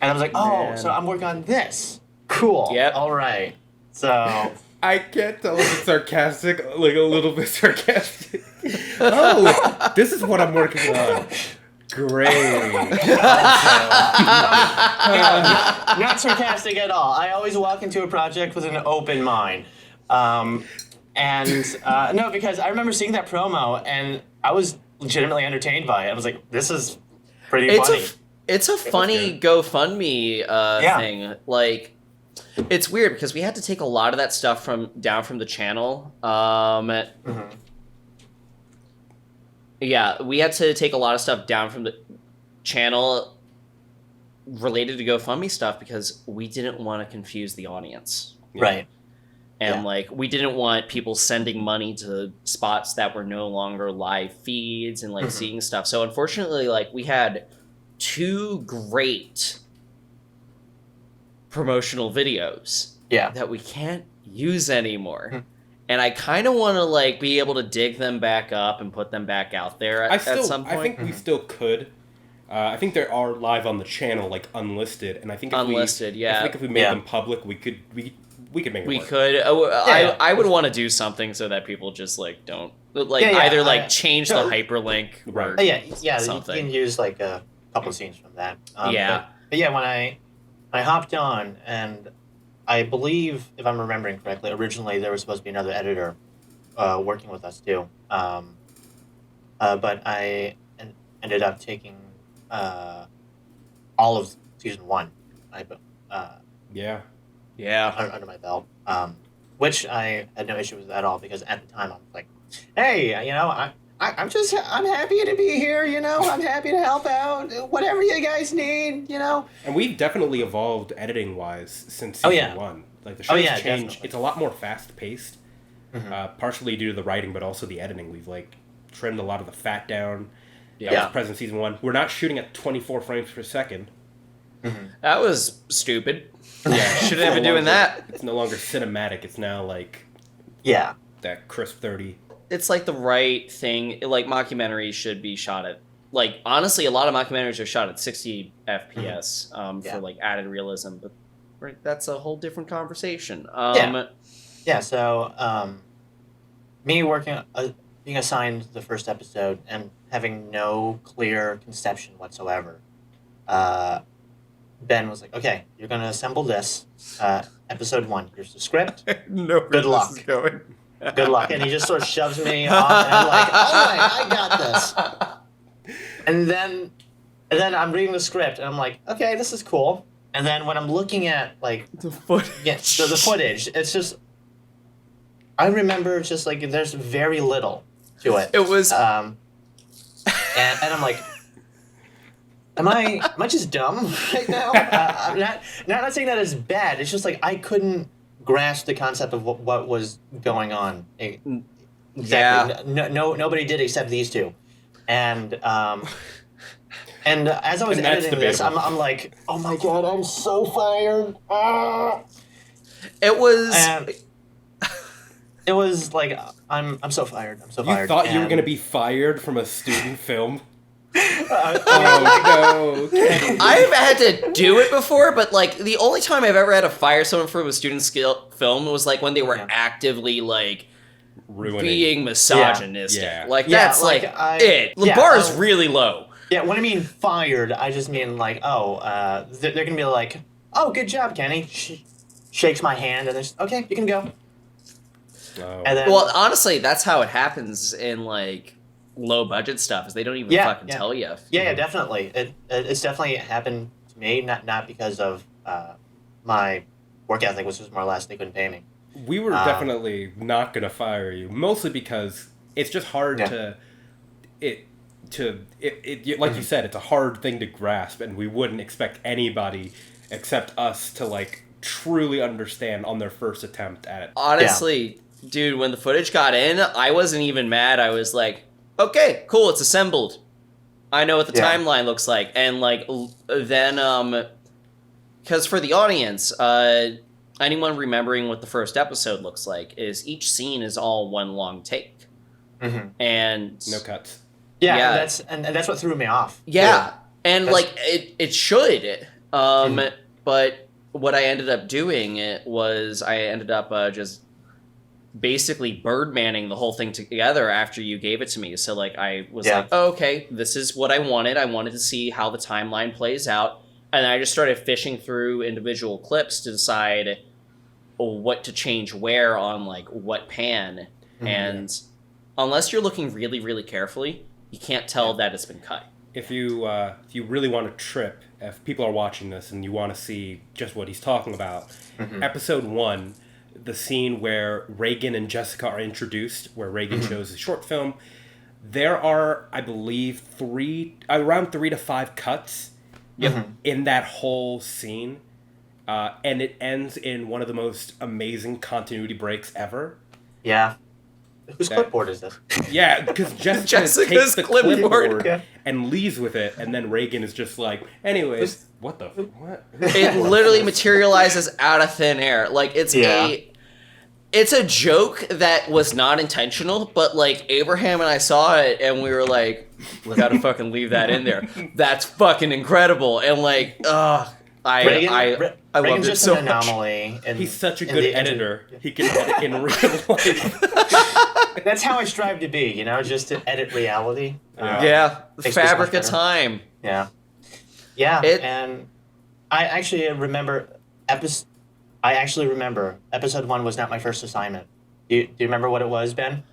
And I was like, oh, Man. so I'm working on this. Cool. Yep. All right. So I can't tell if it's sarcastic, like a little bit sarcastic. Oh, this is what I'm working on. Great. not sarcastic at all. I always walk into a project with an open mind. No, because I remember seeing that promo and I was legitimately entertained by it. I was like, this is pretty funny. It's a funny GoFundMe thing. Like, it's weird because we had to take a lot of that stuff down from the channel. Yeah, we had to take a lot of stuff down from the channel related to GoFundMe stuff because we didn't want to confuse the audience. Right. And we didn't want people sending money to spots that were no longer live feeds and seeing stuff. So unfortunately, we had 2 great promotional videos that we can't use anymore. And I kind of want to be able to dig them back up and put them back out there at some point. I think we still could. I think they are live on the channel, unlisted, and I think if we made them public, we could make it We work. could. I would want to do something so that people just don't either change the hyperlink or something. You can use a couple scenes from that. But when I hopped on, and I believe, if I'm remembering correctly, originally there was supposed to be another editor working with us too. But I ended up taking all of season 1. Under my belt, which I had no issue with at all because at the time I was like, hey, I'm happy to be here, I'm happy to help out, whatever you guys need, And we've definitely evolved editing wise since season 1. The show's changed. Definitely. It's a lot more fast paced, partially due to the writing, but also the editing. We've trimmed a lot of the fat down. That was present in season 1. We're not shooting at 24 frames per second. That was stupid. Yeah, shouldn't have been doing that. It's no longer cinematic. It's now that crisp 30. It's the right thing. Mockumentaries should be shot at honestly, a lot of mockumentaries are shot at 60 FPS for added realism, but that's a whole different conversation. So me being assigned the first episode and having no clear conception whatsoever, Ben was like, okay, you're going to assemble this, episode 1. Here's the script. No, good luck. Going. good luck. And he just sort of shoves me off, and I'm like, all right, I got this. And then I'm reading the script, and I'm like, okay, this is cool. And then when I'm looking at, like, The footage. yeah, the footage, it's just, I remember just, like, there's very little to it. It was... and I'm like, am I just dumb right now? I'm not saying that it's bad. It's just, like, I couldn't grasp the concept of what was going on. Exactly. Yeah. Nobody did except these two. And as I was editing this, I'm like, oh my god, I'm so fired. Ah! It was... It was like, I'm so fired. I'm so fired. You thought you were going to be fired from a student film? Oh, no. Okay. I've had to do it before, but, like, the only time I've ever had to fire someone from a student film was, like, when they were actively, like, being misogynistic. Yeah. Like, that's, like it. The bar is really low. Yeah, when I mean fired, I just mean, like, they're going to be like, oh, good job, Kenny. Shakes my hand, and they're just, okay, you can go. Oh. And then, Well, honestly, that's how it happens in, like, low-budget stuff, is they don't even fucking tell you. Yeah, definitely. It's definitely happened to me, not because of my work ethic, which was more or less they couldn't pay me. We were definitely not going to fire you, mostly because it's just hard to like you said, it's a hard thing to grasp, and we wouldn't expect anybody except us to, like, truly understand on their first attempt at it. Honestly, dude, when the footage got in, I wasn't even mad. I was like, okay, cool, it's assembled. I know what the timeline looks like. And, like, then, because for the audience, anyone remembering what the first episode looks like is each scene is all one long take. Mm-hmm. And... No cuts. Yeah. And that's what threw me off. Yeah. And, like, it should. But what I ended up doing was I ended up just basically birdmanning the whole thing together after you gave it to me. So, like, I was like, oh, okay, this is what I wanted. I wanted to see how the timeline plays out. And I just started fishing through individual clips to decide what to change where on, like, what pan. Mm-hmm. And unless you're looking really, really carefully, you can't tell that it's been cut. If you really want to trip, if people are watching this and you want to see just what he's talking about, episode 1, the scene where Reagan and Jessica are introduced, where Reagan shows a short film, there are, I believe, around 3 to 5 cuts in that whole scene, and it ends in one of the most amazing continuity breaks ever. Yeah. Whose clipboard is this? Yeah, because Jessica's takes the clipboard and leaves with it, and then Reagan is just like, anyways, what? It literally materializes out of thin air. Like, it's a joke that was not intentional, but, like, Abraham and I saw it, and we were like, we gotta fucking leave that in there. That's fucking incredible. And, like, I loved it so much. Anomaly. He's such a good editor. He can edit in real life. That's how I strive to be, you know, just to edit reality. The fabric of time. Yeah. And I actually remember episode 1 was not my first assignment. Do you remember what it was, Ben?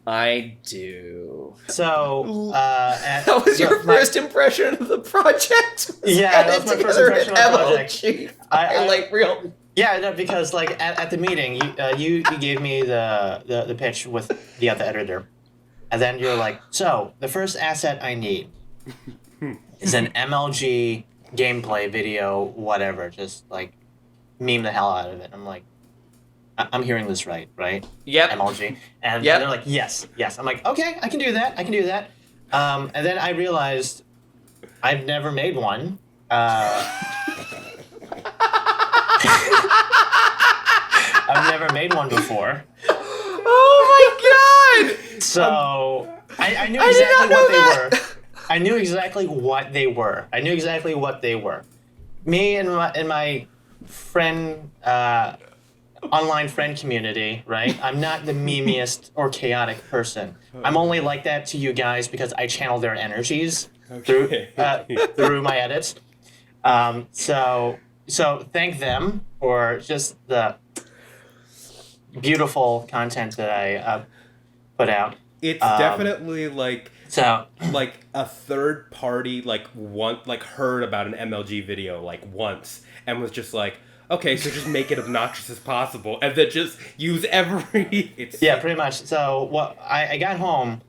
I do. So, that was your first impression of the project? Yeah, that was my first impression of the project. I like real... Yeah, no, because, like, at the meeting, you gave me the pitch with the other editor, and then you're like, so, the first asset I need is an MLG gameplay video, whatever, just, like, meme the hell out of it. I'm like, I'm hearing this right? Yep. MLG. And they're like, yes. I'm like, okay, I can do that. And then I realized I've never made one. I've never made one before. Oh my god! So I knew exactly what they were. I knew exactly what they were. Me and my friend, online friend community, right? I'm not the memeiest or chaotic person. I'm only like that to you guys because I channel their energies through my edits. So thank them for just the beautiful content that I put out. It's definitely So like a third party heard about an MLG video once and was just like, okay, so just make it obnoxious as possible and then just use every yeah, pretty much. So I got home,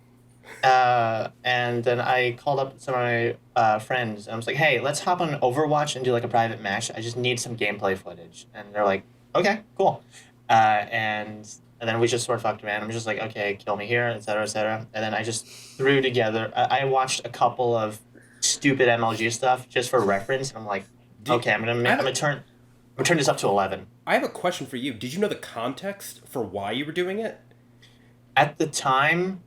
and then I called up some of my friends and I was like, hey, let's hop on Overwatch and do a private match. I just need some gameplay footage. And they're like, okay, cool. And then we just sort of fucked around. I'm just like, okay, kill me here, et cetera, et cetera. And then I just threw together. I watched a couple of stupid MLG stuff just for reference. And I'm like, okay, I'm gonna turn this up to 11. I have a question for you. Did you know the context for why you were doing it? At the time,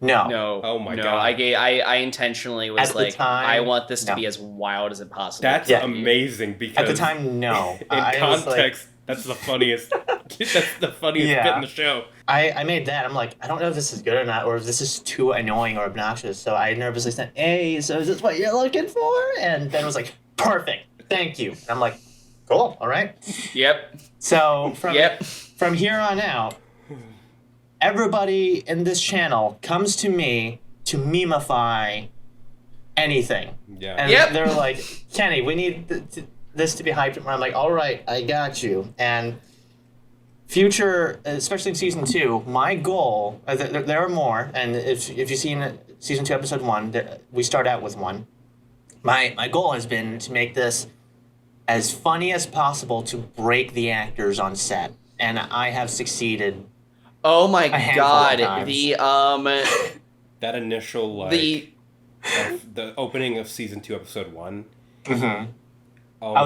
no. No. Oh my no, God. I intentionally was I want this to be as wild as it possibly That's amazing because at the time, no. In context, that's the funniest. That's the funniest bit in the show. I made that. I'm like, I don't know if this is good or not, or if this is too annoying or obnoxious. So I nervously said, hey, so is this what you're looking for? And Ben was like, perfect, thank you. And I'm like, cool, all right. Yep. So from here on out, everybody in this channel comes to me to memify anything. Yeah. And they're like, Kenny, we need this to be hyped. And I'm like, all right, I got you. And future, especially in season 2, my goal, there are more, and if you've seen season 2 episode 1, we start out with 1. My goal has been to make this as funny as possible to break the actors on set, and I have succeeded. Oh my God! That initial the opening of season 2 episode 1. Mm-hmm. Oh, I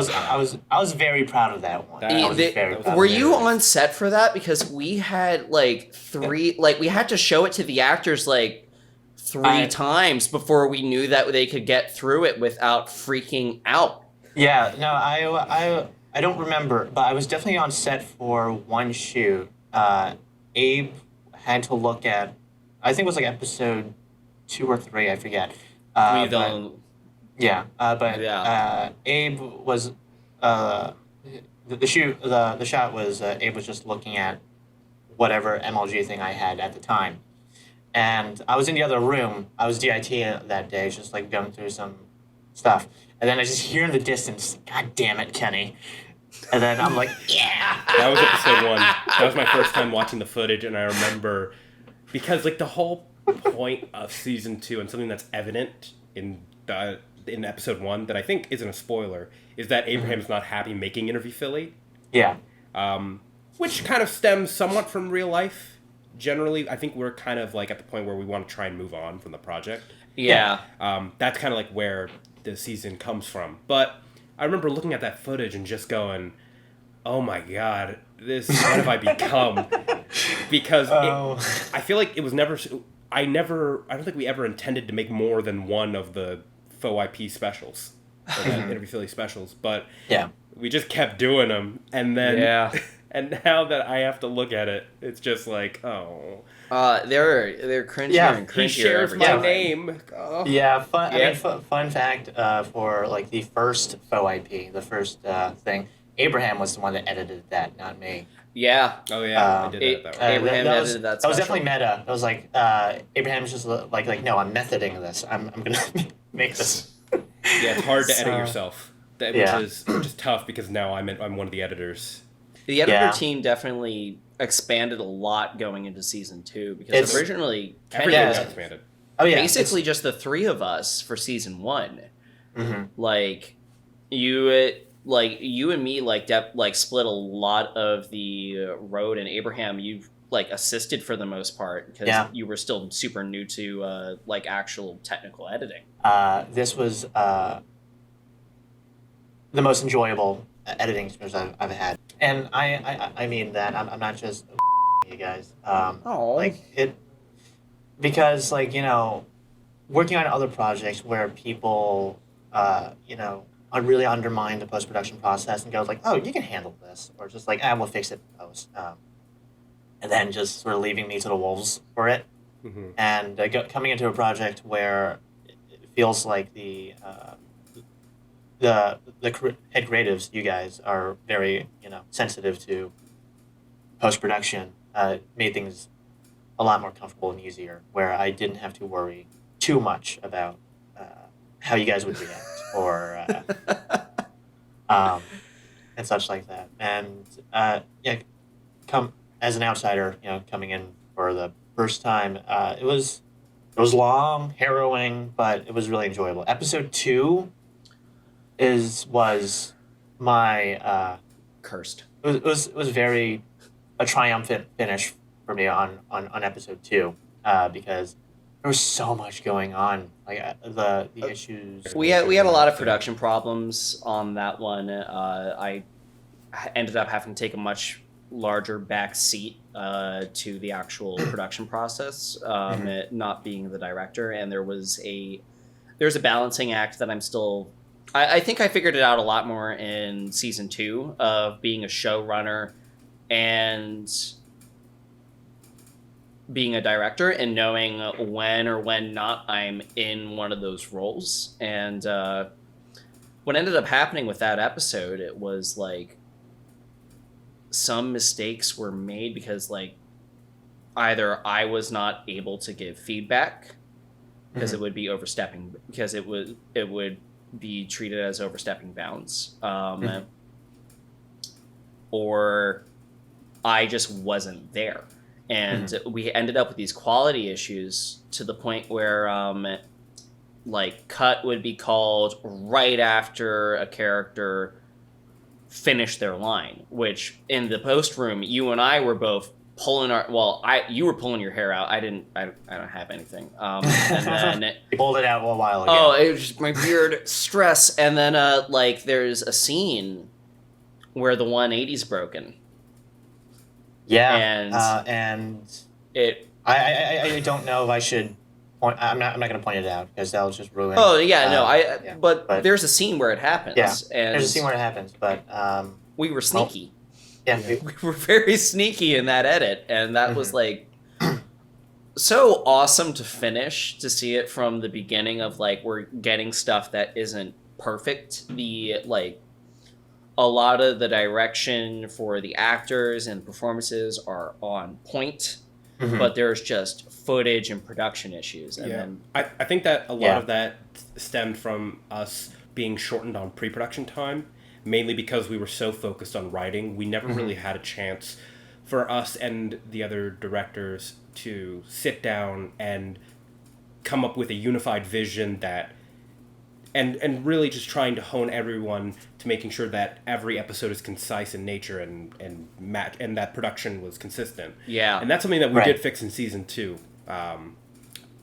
was very proud of that one. Were you on set for that? Because we had 3, we had to show it to the actors 3 times before we knew that they could get through it without freaking out. Yeah, no, I don't remember, but I was definitely on set for one shoot. Abe had to look at, I think it was episode 2 or 3, I forget. Abe was the shot was Abe was just looking at whatever MLG thing I had at the time, and I was in the other room. I was DIT that day, just going through some stuff, and then I just hear in the distance, "God damn it, Kenny!" And then I'm like, "Yeah." That was episode 1. That was my first time watching the footage, and I remember because the whole point of season 2 and something that's evident in episode 1 that I think isn't a spoiler is that Abraham's not happy making Interview Philly. Yeah. Which kind of stems somewhat from real life. Generally, I think we're kind of at the point where we want to try and move on from the project. Yeah. That's kind of where the season comes from. But I remember looking at that footage and just going, oh my God, what have I become? Because I feel like it was never... I don't think we ever intended to make more than one of the faux IP specials, or the Interview Philly specials, but we just kept doing them, and then and now that I have to look at it, it's just they're cringier and cringier. He shares my name. Oh. Yeah, fun fact for the first faux IP, the first thing, Abraham was the one that edited that, not me. Yeah. Oh yeah, I did that. Abraham edited that. That was definitely meta. It was Abraham's just no, I'm methoding this. I'm gonna make this. Yeah, it's hard to edit yourself, which is tough because now I'm one of the editors. The editor team definitely expanded a lot going into season 2 because originally Kenny was expanded. Oh yeah, basically just the 3 of us for season 1. Mm-hmm. You and me split a lot of the road, and Abraham, you've assisted for the most part because you were still super new to actual technical editing. This was the most enjoyable editing experience I've had, and I mean that I'm not just you guys. Because working on other projects where people really undermine the post-production process and goes oh, you can handle this, or just we'll fix it in post, and then just sort of leaving me to the wolves for it. Mm-hmm. And coming into a project where it feels like the head creatives, you guys, are very sensitive to post-production made things a lot more comfortable and easier, where I didn't have to worry too much about how you guys would react or and such like that. And come as an outsider, coming in for the first time, it was long, harrowing, but it was really enjoyable. Episode 2 was my Cursed. it was very a triumphant finish for me on episode 2 because there was so much going on, like the issues. We had a lot of production problems on that one. I ended up having to take a much larger back seat to the actual production process, not being the director, and there's a balancing act that I'm still. I think I figured it out a lot more in season 2 of being a showrunner and being a director and knowing when or when not I'm in one of those roles. And what ended up happening with that episode, it was like some mistakes were made because like either I was not able to give feedback because it would be overstepping, because it would be treated as overstepping bounds, or I just wasn't there. And we ended up with these quality issues to the point where like cut would be called right after a character finished their line, which in the post room, you and I were both pulling you were pulling your hair out. I don't have anything. And then you pulled it out a while ago. Oh, it was just my weird stress. And then like there's a scene where the 180's broken. Yeah, and it. I don't know if I should. I'm not going to point it out because that'll just ruin. Oh yeah, no. But there's a scene where it happens. Yeah, and there's a scene where it happens, but we were sneaky. We were very sneaky in that edit, and that was like so awesome to finish, to see it from the beginning of like we're getting stuff that isn't perfect. A lot of the direction for the actors and performances are on point, but there's just footage and production issues. And then I think that a lot of that stemmed from us being shortened on pre-production time, mainly because we were so focused on writing. We never really had a chance for us and the other directors to sit down and come up with a unified vision that and really just trying to hone everyone to making sure that every episode is concise in nature and match, and that production was consistent. Yeah. And that's something that we did fix in season 2.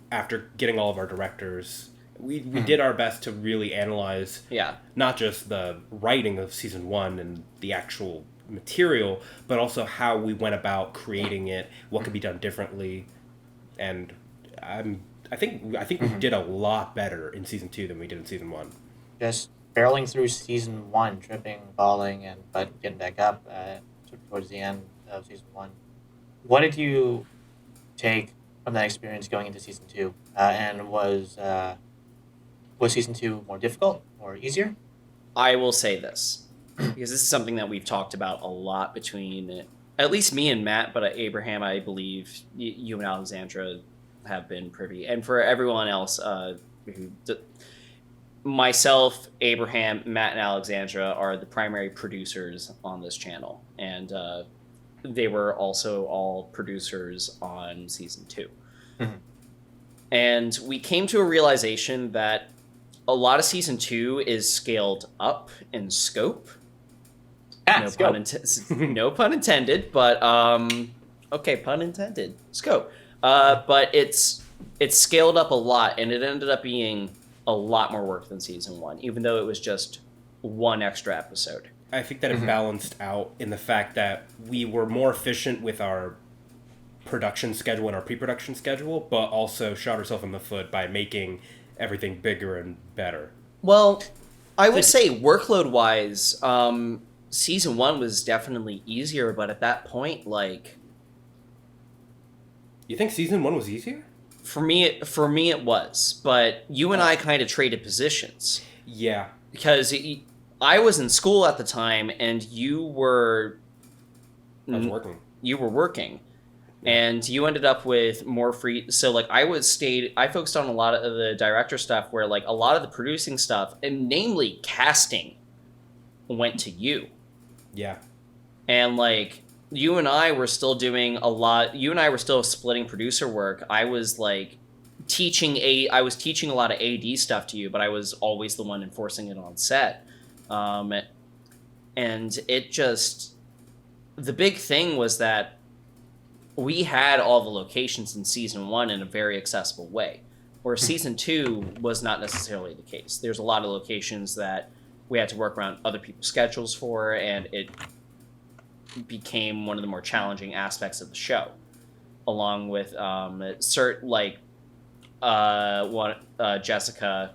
After getting all of our directors, we did our best to really analyze not just the writing of season 1 and the actual material, but also how we went about creating it, what could be done differently. And I think we did a lot better in season 2 than we did in season 1. Just barreling through season 1, tripping, falling, but getting back up towards the end of season 1. What did you take from that experience going into season 2? And was season 2 more difficult or easier? I will say this, because this is something that we've talked about a lot between at least me and Matt, but Abraham, I believe you and Alexandra have been privy, and for everyone else, myself, Abraham, Matt, and Alexandra are the primary producers on this channel, and they were also all producers on season 2. And we came to a realization that a lot of season 2 is scaled up in scope. No pun intended, but okay, pun intended. Scope. But it's scaled up a lot, and it ended up being a lot more work than season 1, even though it was just one extra episode. I think that it balanced out in the fact that we were more efficient with our production schedule and our pre-production schedule, but also shot ourselves in the foot by making everything bigger and better. Well, I would say workload-wise, season 1 was definitely easier, but at that point, like... You think season 1 was easier? For me, it was. But you and I kind of traded positions. Yeah. Because I was in school at the time, and you were... I was working. you were working. And you ended up with more free. So like I focused on a lot of the director stuff, where like a lot of the producing stuff, and namely casting, went to you. Yeah. And like you and I were still doing a lot. You and I were still splitting producer work. I was like I was teaching a lot of AD stuff to you, but I was always the one enforcing it on set. And it just, the big thing was that we had all the locations in season 1 in a very accessible way, where season 2 was not necessarily the case. There's a lot of locations that we had to work around other people's schedules for, and it became one of the more challenging aspects of the show, along with Jessica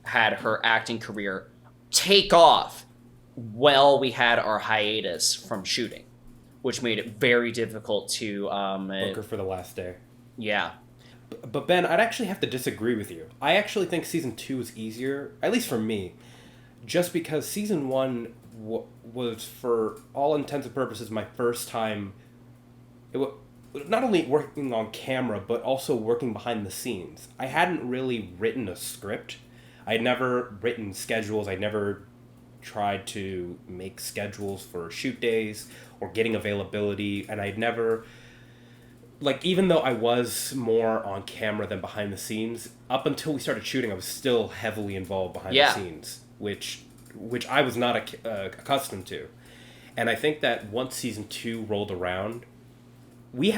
had her acting career take off while we had our hiatus from shooting, which made it very difficult to book her for the last day. Yeah. But Ben, I'd actually have to disagree with you. I actually think season 2 is easier, at least for me, just because season 1 was, for all intents and purposes, my first time not only working on camera, but also working behind the scenes. I hadn't really written a script. I'd never written schedules. I'd never tried to make schedules for shoot days or getting availability, and I'd never, like, even though I was more on camera than behind the scenes, up until we started shooting, I was still heavily involved behind the scenes, which I was not accustomed to. And I think that once season 2 rolled around, we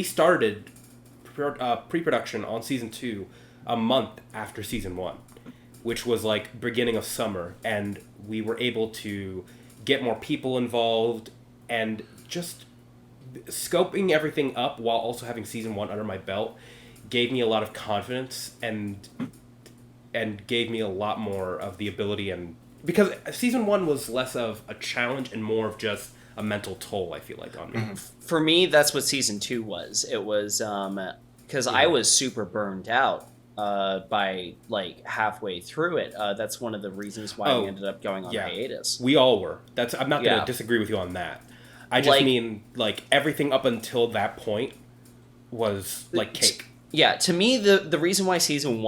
started pre-production on season 2 a month after season 1, which was like beginning of summer, and we were able to get more people involved and just scoping everything up while also having season 1 under my belt gave me a lot of confidence and gave me a lot more of the ability, and because season 1 was less of a challenge and more of just a mental toll, I feel like, on me. For me, that's what season 2 was. It was because I was super burned out by like halfway through it. That's one of the reasons why we ended up going on hiatus. We all were. I'm not going to disagree with you on that. I just mean, like, everything up until that point was like cake. Yeah, to me, the reason why season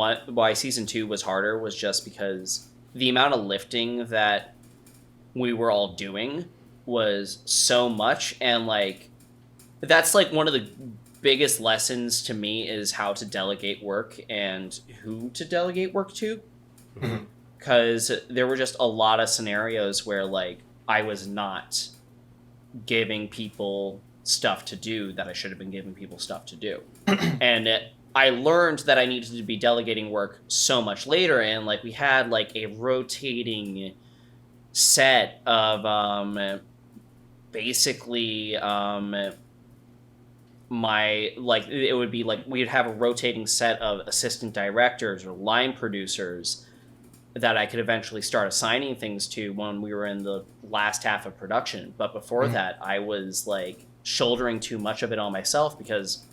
2 was harder was just because the amount of lifting that we were all doing was so much, and like that's like one of the biggest lessons to me is how to delegate work and who to delegate work to, because there were just a lot of scenarios where like I was not giving people stuff to do that I should have been giving people stuff to do. And I learned that I needed to be delegating work so much later, and like we had like a rotating set of basically my, like, it would be like we'd have a rotating set of assistant directors or line producers that I could eventually start assigning things to when we were in the last half of production. But before that, I was like shouldering too much of it on myself because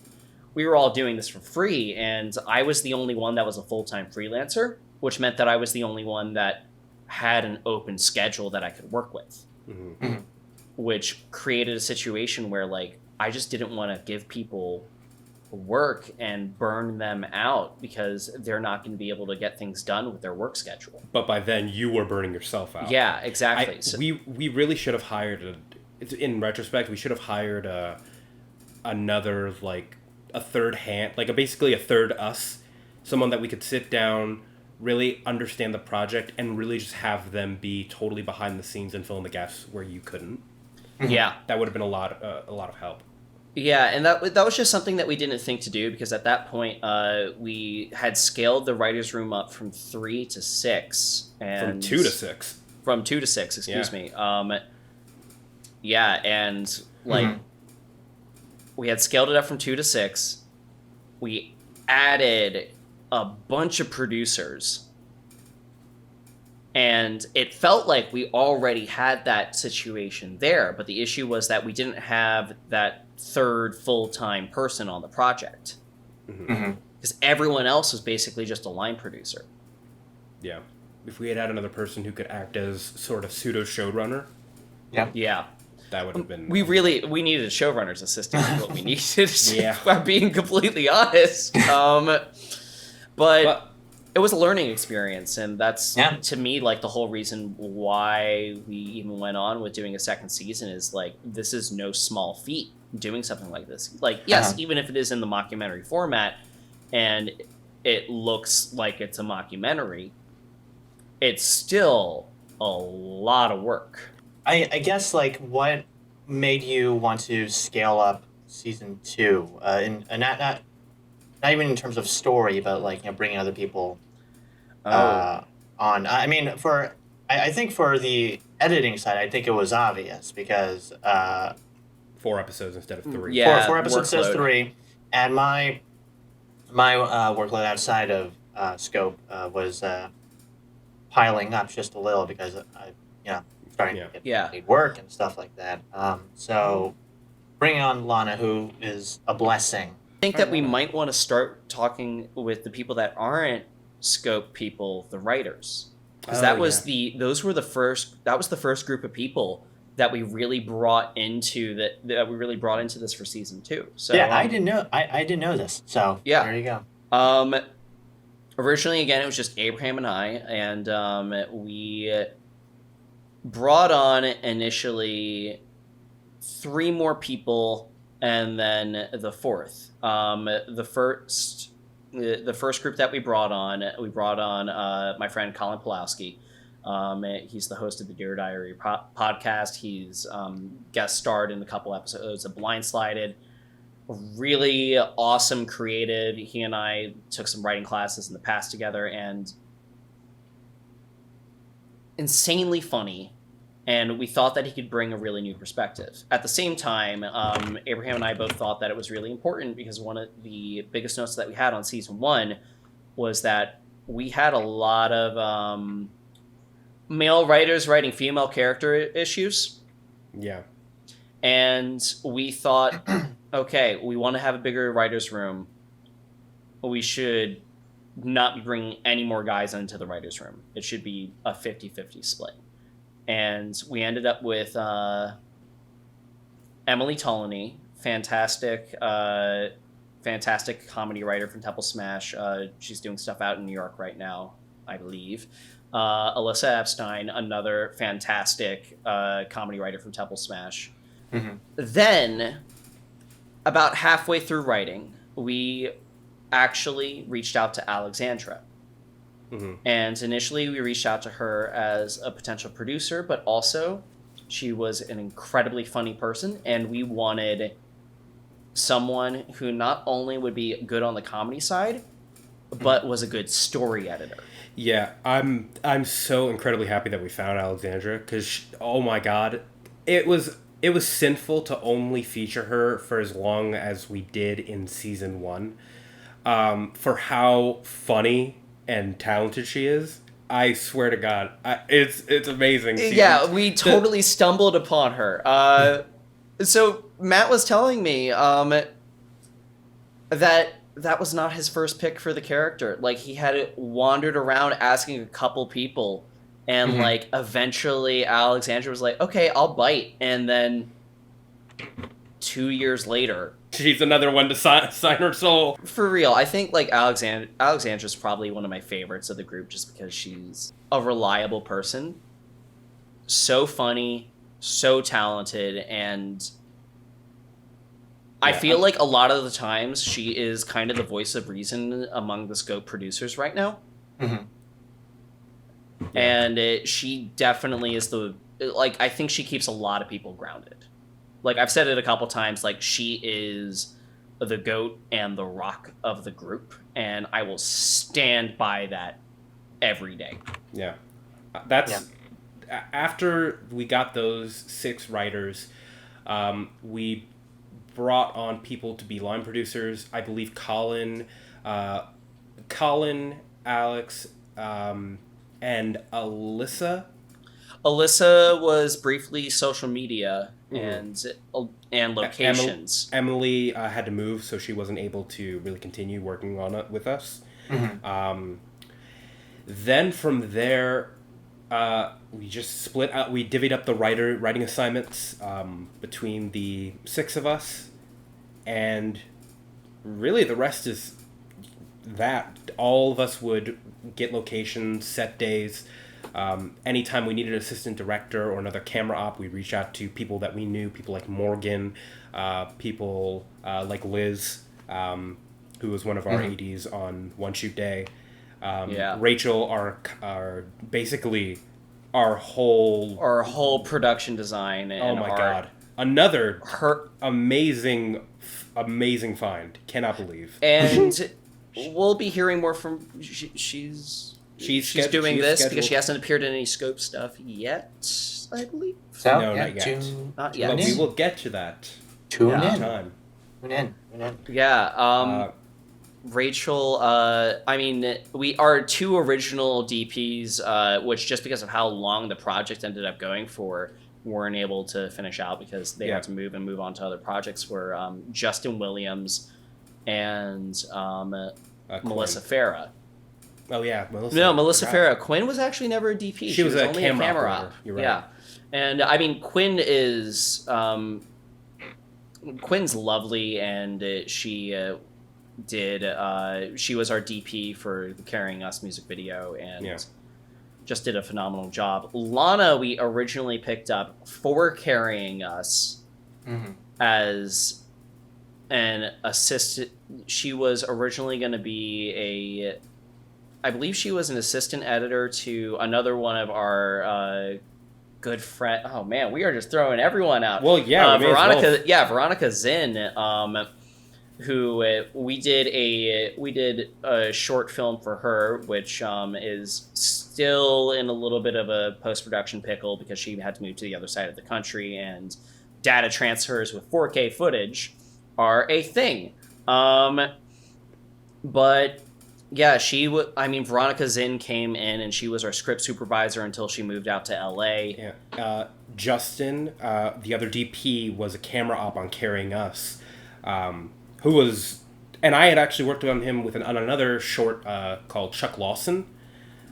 we were all doing this for free, and I was the only one that was a full-time freelancer, which meant that I was the only one that had an open schedule that I could work with, which created a situation where like I just didn't want to give people work and burn them out because they're not going to be able to get things done with their work schedule. But by then you were burning yourself out. Yeah, exactly. We really should have hired in retrospect, we should have hired another, like, a third hand, like basically a third us, someone that we could sit down, really understand the project, and really just have them be totally behind the scenes and fill in the gaps where you couldn't. Yeah, that would have been a lot of help. Yeah, and that was just something that we didn't think to do, because at that point we had scaled the writer's room up from 3 to 6. And from 2 to 6. From 2 to 6, excuse me. Yeah, and like we had scaled it up from 2 to 6. We added a bunch of producers. And it felt like we already had that situation there, but the issue was that we didn't have that third full-time person on the project. Because everyone else was basically just a line producer. Yeah. If we had another person who could act as sort of pseudo showrunner. Yeah. That would have been... We needed a showrunner's assistant. Is what we needed. Yeah. If I'm being completely honest. But it was a learning experience, and that's to me like the whole reason why we even went on with doing a second season is like this is no small feat doing something like this. Like yes, even if it is in the mockumentary format, and it looks like it's a mockumentary, it's still a lot of work. I guess like what made you want to scale up season 2, and not even in terms of story, but like bringing other people on. I mean, I think for the editing side, I think it was obvious because 4 episodes instead of 3. Yeah, four episodes instead of 3, and my workload outside of scope was piling up just a little because I starting to get need work and stuff like that. So bringing on Lana, who is a blessing. I think that we might want to start talking with the people that aren't scope people, the writers, because that was the first group of people that we really brought into this for season 2. So I didn't know this. So there you go. Originally, again, it was just Abraham and I, and we brought on initially 3 more people, and then the 4th. The first group that we brought on my friend Colin Pulowski. He's the host of the Dear Diary podcast. He's guest starred in a couple episodes of Blindsided. Really awesome creative. He and I took some writing classes in the past together, and insanely funny. And we thought that he could bring a really new perspective. At the same time, Abraham and I both thought that it was really important because one of the biggest notes that we had on season 1 was that we had a lot of male writers writing female character issues. Yeah. And we thought, okay, we want to have a bigger writer's room. We should not be bringing any more guys into the writer's room. It should be a 50-50 split. And we ended up with Emily Tolany, fantastic comedy writer from Temple Smash. She's doing stuff out in New York right now, I believe. Alyssa Epstein, another fantastic comedy writer from Temple Smash. Mm-hmm. Then, about halfway through writing, we actually reached out to Alexandra. Mm-hmm. And initially we reached out to her as a potential producer, but also she was an incredibly funny person, and we wanted someone who not only would be good on the comedy side, but was a good story editor. Yeah, I'm so incredibly happy that we found Alexandra, because oh my god, it was sinful to only feature her for as long as we did in season 1, for how funny and talented she is. I swear to God, it's amazing. We totally stumbled upon her. So Matt was telling me that was not his first pick for the character. Like, he had wandered around asking a couple people, and like eventually Alexandra was like, "Okay, I'll bite." And then 2 years later, she's another one to sign her soul. For real, I think like Alexandra's probably one of my favorites of the group just because she's a reliable person. So funny, so talented, and I feel like a lot of the times she is kind of the voice of reason among the Scope producers right now. Mm-hmm. And she definitely is I think she keeps a lot of people grounded. Like, I've said it a couple times, like, she is the goat and the rock of the group, and I will stand by that every day. Yeah. That's... Yeah. After we got those 6 writers, we brought on people to be line producers. I believe Colin, Alex, and Alyssa. Alyssa was briefly social media and locations. Emily had to move, so she wasn't able to really continue working on it with us. Mm-hmm. Then from there, we just split out. We divvied up the writing assignments between the 6 of us, and really the rest is that. All of us would get locations, set days. Anytime we needed an assistant director or another camera op, we'd reach out to people that we knew, people like Morgan, people like Liz, who was one of our ADs on One Shoot Day. Rachel, our basically our whole production design. And oh my god, another amazing find. Cannot believe. And we'll be hearing more from. She's doing this scheduled. Because she hasn't appeared in any Scope stuff yet, I believe. So, no, not yet. Not yet. But we will get to that. Tune in. Yeah. Rachel, I mean, our 2 original DPs, which just because of how long the project ended up going for, weren't able to finish out because they had to move on to other projects, were Justin Williams and Melissa Farah. Oh yeah, Melissa Farah. Quinn was actually never a DP. She was only a camera op. You're right. Yeah, and I mean Quinn is Quinn's lovely, and she she was our DP for the Carrying Us music video, and just did a phenomenal job. Lana, we originally picked up for Carrying Us as an assistant. She was originally going to be I believe she was an assistant editor to another one of our good friend. Oh man, we are just throwing everyone out. Well, yeah, Veronica. Yeah, Veronica Zinn, who we did a short film for her, which is still in a little bit of a post-production pickle because she had to move to the other side of the country, and data transfers with 4K footage are a thing. But yeah, Veronica Zinn came in and she was our script supervisor until she moved out to LA. Yeah. Justin, the other DP, was a camera op on Carrying Us, who was, and I had actually worked on him on another short called Chuck Lawson,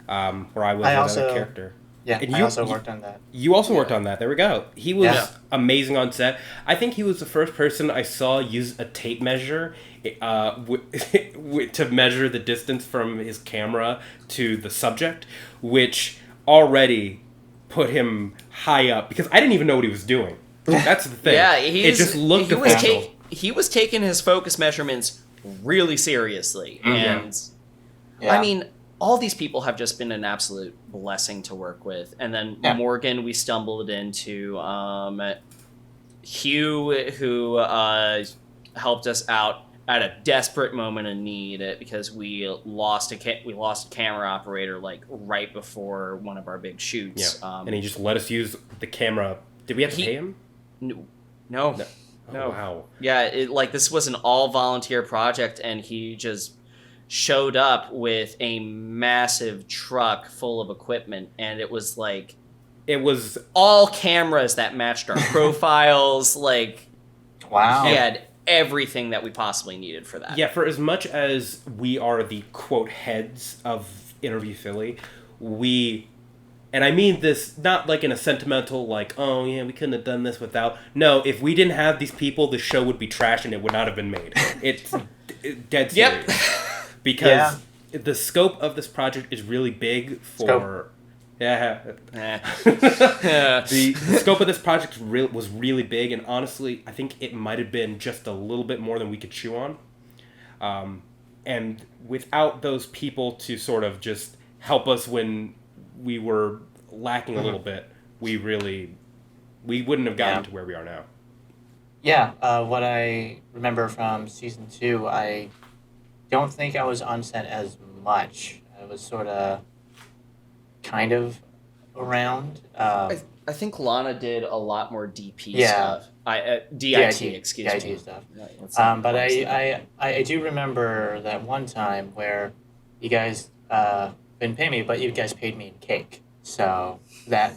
where I was another character. Yeah, and I also worked on that. You also worked on that. There we go. He was amazing on set. I think he was the first person I saw use a tape measure to measure the distance from his camera to the subject, which already put him high up because I didn't even know what he was doing. That's the thing. Yeah, it just looked official. He was taking his focus measurements really seriously, and I mean, all these people have just been an absolute blessing to work with. And then Morgan, we stumbled into Hugh, who helped us out at a desperate moment of need because we lost a camera operator like right before one of our big shoots. Yeah. And he just let us use the camera. Did we have to pay him? No. Oh, wow. Yeah, this was an all volunteer project, and he just showed up with a massive truck full of equipment, and it was all cameras that matched our profiles. Wow. He had everything that we possibly needed for that. Yeah, for as much as we are the quote heads of Interview Philly, and I mean this not like in a sentimental, oh yeah, we couldn't have done this without. No, if we didn't have these people, the show would be trash and it would not have been made. It's dead serious. Yep. Because the scope of this project is really big for... The scope of this project was really big, and honestly, I think it might have been just a little bit more than we could chew on. And without those people to sort of just help us when we were lacking a little bit, we wouldn't have gotten to where we are now. Yeah, what I remember from season 2, I don't think I was on set as much. I was sort of kind of around. I think Lana did a lot more DP stuff. DIT, excuse me. DIT stuff. But I do remember that one time where you guys didn't pay me, but you guys paid me in cake. So that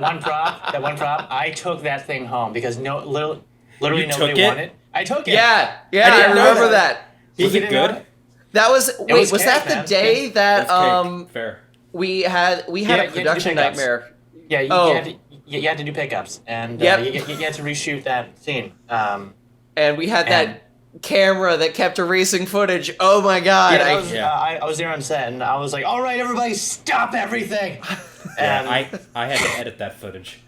one prop, I took that thing home because literally nobody wanted it. I took it. Yeah, I remember that. Was it good? That was was that the day that Fair. we had a production nightmare. Yeah, you had to do pickups, and you had to reshoot that scene. And we had that camera that kept erasing footage. Oh my god! I was there on set, and I was like, "All right, everybody, stop everything!" And I had to edit that footage.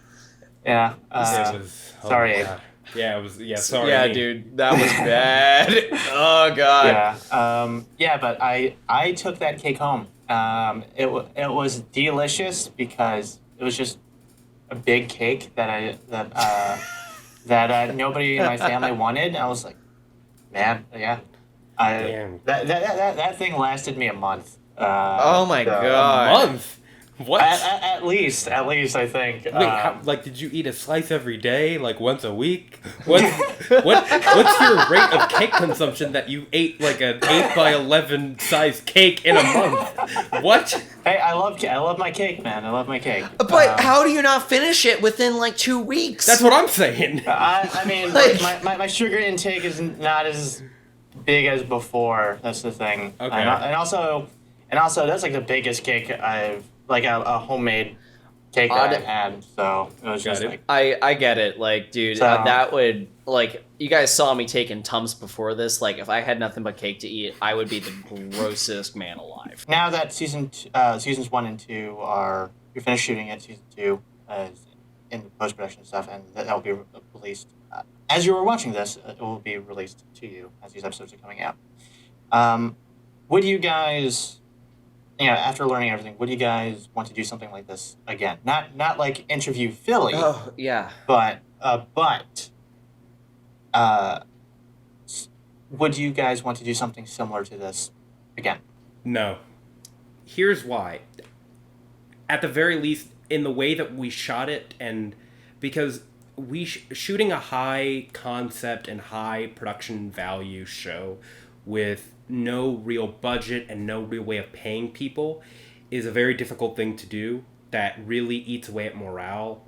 Yeah. It was, sorry, Abe. Yeah, it was. Yeah, sorry. Yeah, dude, that was bad. Oh god. Yeah. But I took that cake home. It was delicious because it was just a big cake that nobody in my family wanted. I was like, man, yeah. Damn. That thing lasted me a month. Oh my god. A month? What? At least I think. Wait, did you eat a slice every day, like once a week? What's your rate of cake consumption that you ate like an 8x11 size cake in a month? What? Hey, I love my cake, man. I love my cake. But how do you not finish it within like 2 weeks? That's what I'm saying. I mean, my sugar intake is not as big as before. That's the thing. Okay. And also that's like the biggest cake I've a homemade cake that I've had. So it was just like I get it. Like, dude, that would you guys saw me taking Tums before this. Like, if I had nothing but cake to eat, I would be the grossest man alive. Now that seasons 1 and 2 you're finished shooting it, season 2 is in the post-production stuff, and that'll be released as you are watching this. It will be released to you as these episodes are coming out. Would you guys? Yeah, after learning everything, would you guys want to do something like this again? Not like Interview Philly. Oh yeah. But would you guys want to do something similar to this again? No. Here's why. At the very least, in the way that we shot it, and because shooting a high concept and high production value show with no real budget and no real way of paying people is a very difficult thing to do that really eats away at morale,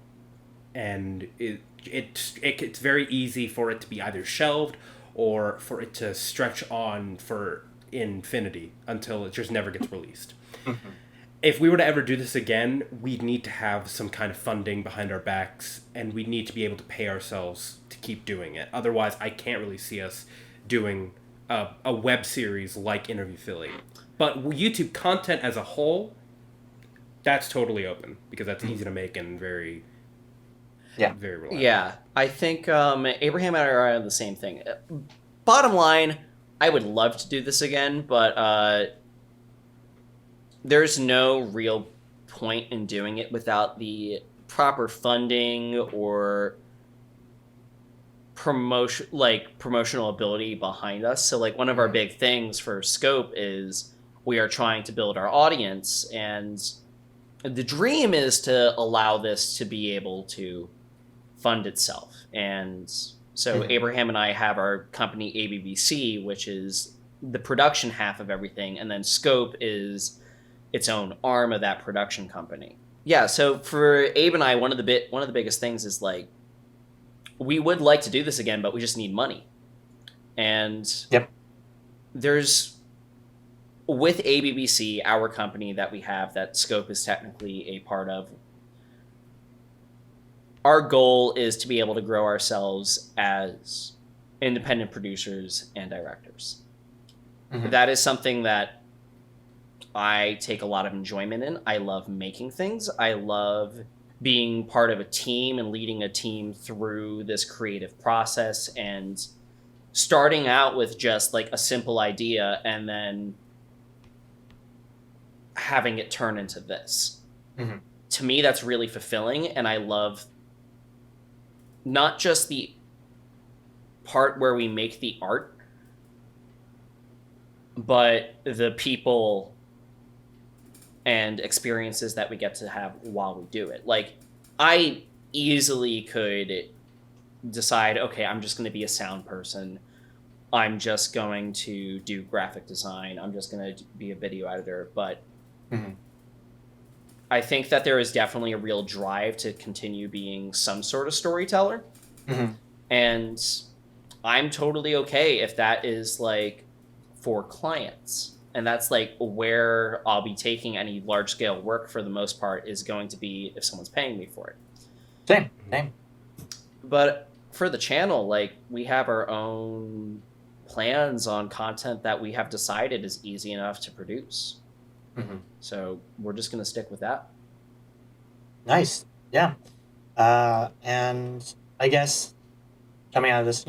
and it's very easy for it to be either shelved or for it to stretch on for infinity until it just never gets released. Mm-hmm. If we were to ever do this again, we'd need to have some kind of funding behind our backs, and we'd need to be able to pay ourselves to keep doing it. Otherwise, I can't really see us doing a web series like Interview Philly. But YouTube content as a whole, that's totally open, because that's easy to make and very reliable. Yeah, I think Abraham and I are on the same thing. Bottom line, I would love to do this again, but there's no real point in doing it without the proper funding or promotional ability behind us. So one of our big things for Scope is we are trying to build our audience, and the dream is to allow this to be able to fund itself. And so Abraham and I have our company ABBC, which is the production half of everything, and then Scope is its own arm of that production company. Yeah, so for Abe and I, one of the biggest things is we would like to do this again, but we just need money. And there's, with ABBC, our company that we have, that Scope is technically a part of, our goal is to be able to grow ourselves as independent producers and directors. Mm-hmm. That is something that I take a lot of enjoyment in. I love making things. I love being part of a team and leading a team through this creative process, and starting out with just a simple idea and then having it turn into this. Mm-hmm. To me, that's really fulfilling, and I love not just the part where we make the art, but the people and experiences that we get to have while we do it. I easily could decide, okay, I'm just going to be a sound person. I'm just going to do graphic design. I'm just going to be a video editor. But I think that there is definitely a real drive to continue being some sort of storyteller. Mm-hmm. And I'm totally okay if that is for clients. And that's like where I'll be taking any large scale work for the most part is going to be if someone's paying me for it. Same. But for the channel, like we have our own plans on content that we have decided is easy enough to produce. Mm-hmm. So we're just going to stick with that. Nice. Yeah. And I guess coming out of this,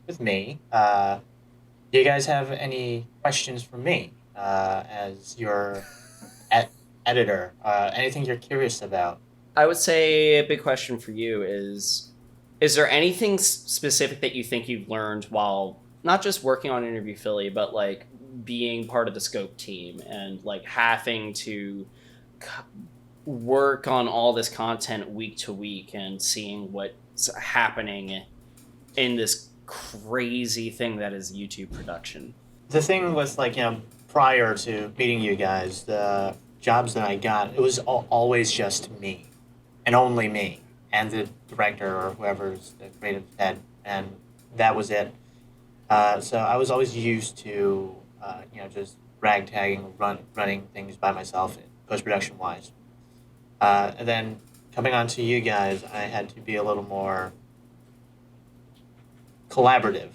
with me, do you guys have any questions for me as your editor? Anything you're curious about? I would say a big question for you is there anything specific that you think you've learned while not just working on Interview Philly, but like being part of the Scope team and like having to work on all this content week to week and seeing what's happening in this crazy thing that is YouTube production? The thing with prior to meeting you guys, the jobs that I got, it was always just me, and only me, and the director or whoever's the creative head, and that was it. So I was always used to just ragtagging, running things by myself, post production wise. And then coming on to you guys, I had to be a little more collaborative,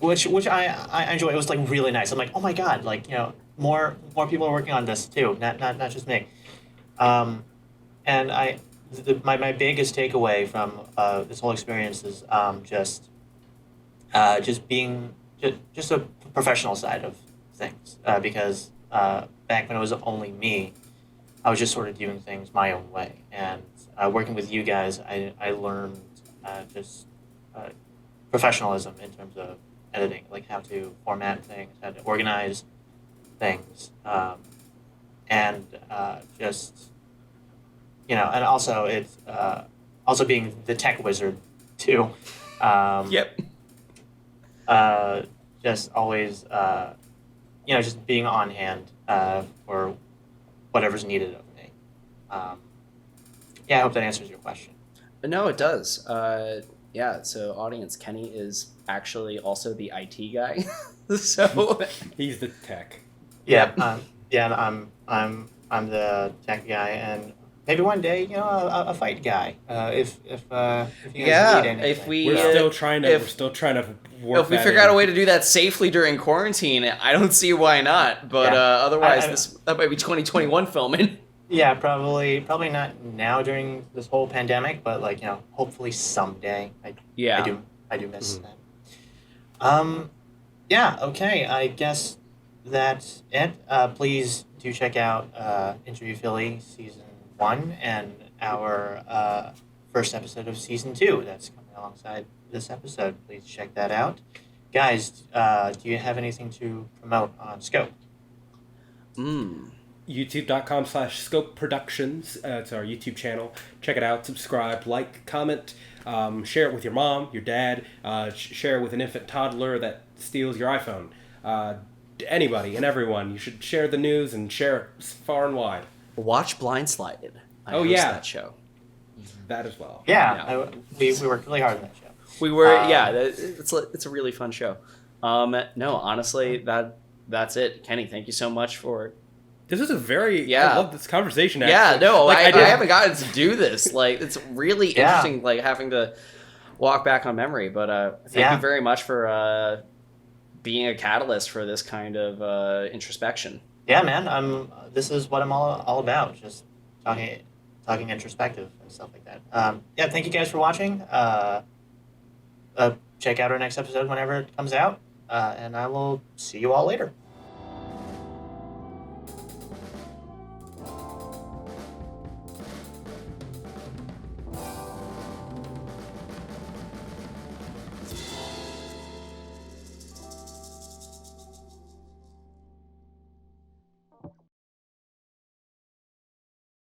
which I enjoy. It was like really nice. I'm like, oh my god, more people are working on this too, not just me. And my biggest takeaway from this whole experience is just being just a professional side of things, because back when it was only me, I was just sort of doing things my own way, and working with you guys, I learned just professionalism in terms of editing, like how to format things, how to organize things, and just and also it's also being the tech wizard too. Yep. Just always just being on hand for whatever's needed of me. I hope that answers your question. No, it does. Yeah, so audience, Kenny is actually also the IT guy. So he's the tech. Yeah, and I'm the tech guy, and maybe one day, a fight guy. If you guys need anything. If we're still trying to work. If we figure out a way to do that safely during quarantine, I don't see why not. But otherwise, that might be 2021 filming. Yeah, probably not now during this whole pandemic, but hopefully someday. I do miss that. Okay, I guess that's it. Please do check out Interview Philly Season 1 and our first episode of Season 2 that's coming alongside this episode. Please check that out. Guys, do you have anything to promote on Scope? YouTube.com/Scope Productions. It's our YouTube channel. Check it out. Subscribe, like, comment, share it with your mom, your dad, share it with an infant toddler that steals your iPhone. Anybody and everyone. You should share the news and share it far and wide. Watch Blindsided. I host that show. That as well. Yeah. We worked really hard on that show. We were, it's a really fun show. No, honestly, that's it. Kenny, thank you so much for... This is I love this conversation, actually. Yeah, no, I haven't gotten to do this. It's really interesting, having to walk back on memory. But thank you very much for being a catalyst for this kind of introspection. Yeah, man. This is what I'm all about. Just talking introspective and stuff like that. Thank you guys for watching. Check out our next episode whenever it comes out, and I will see you all later.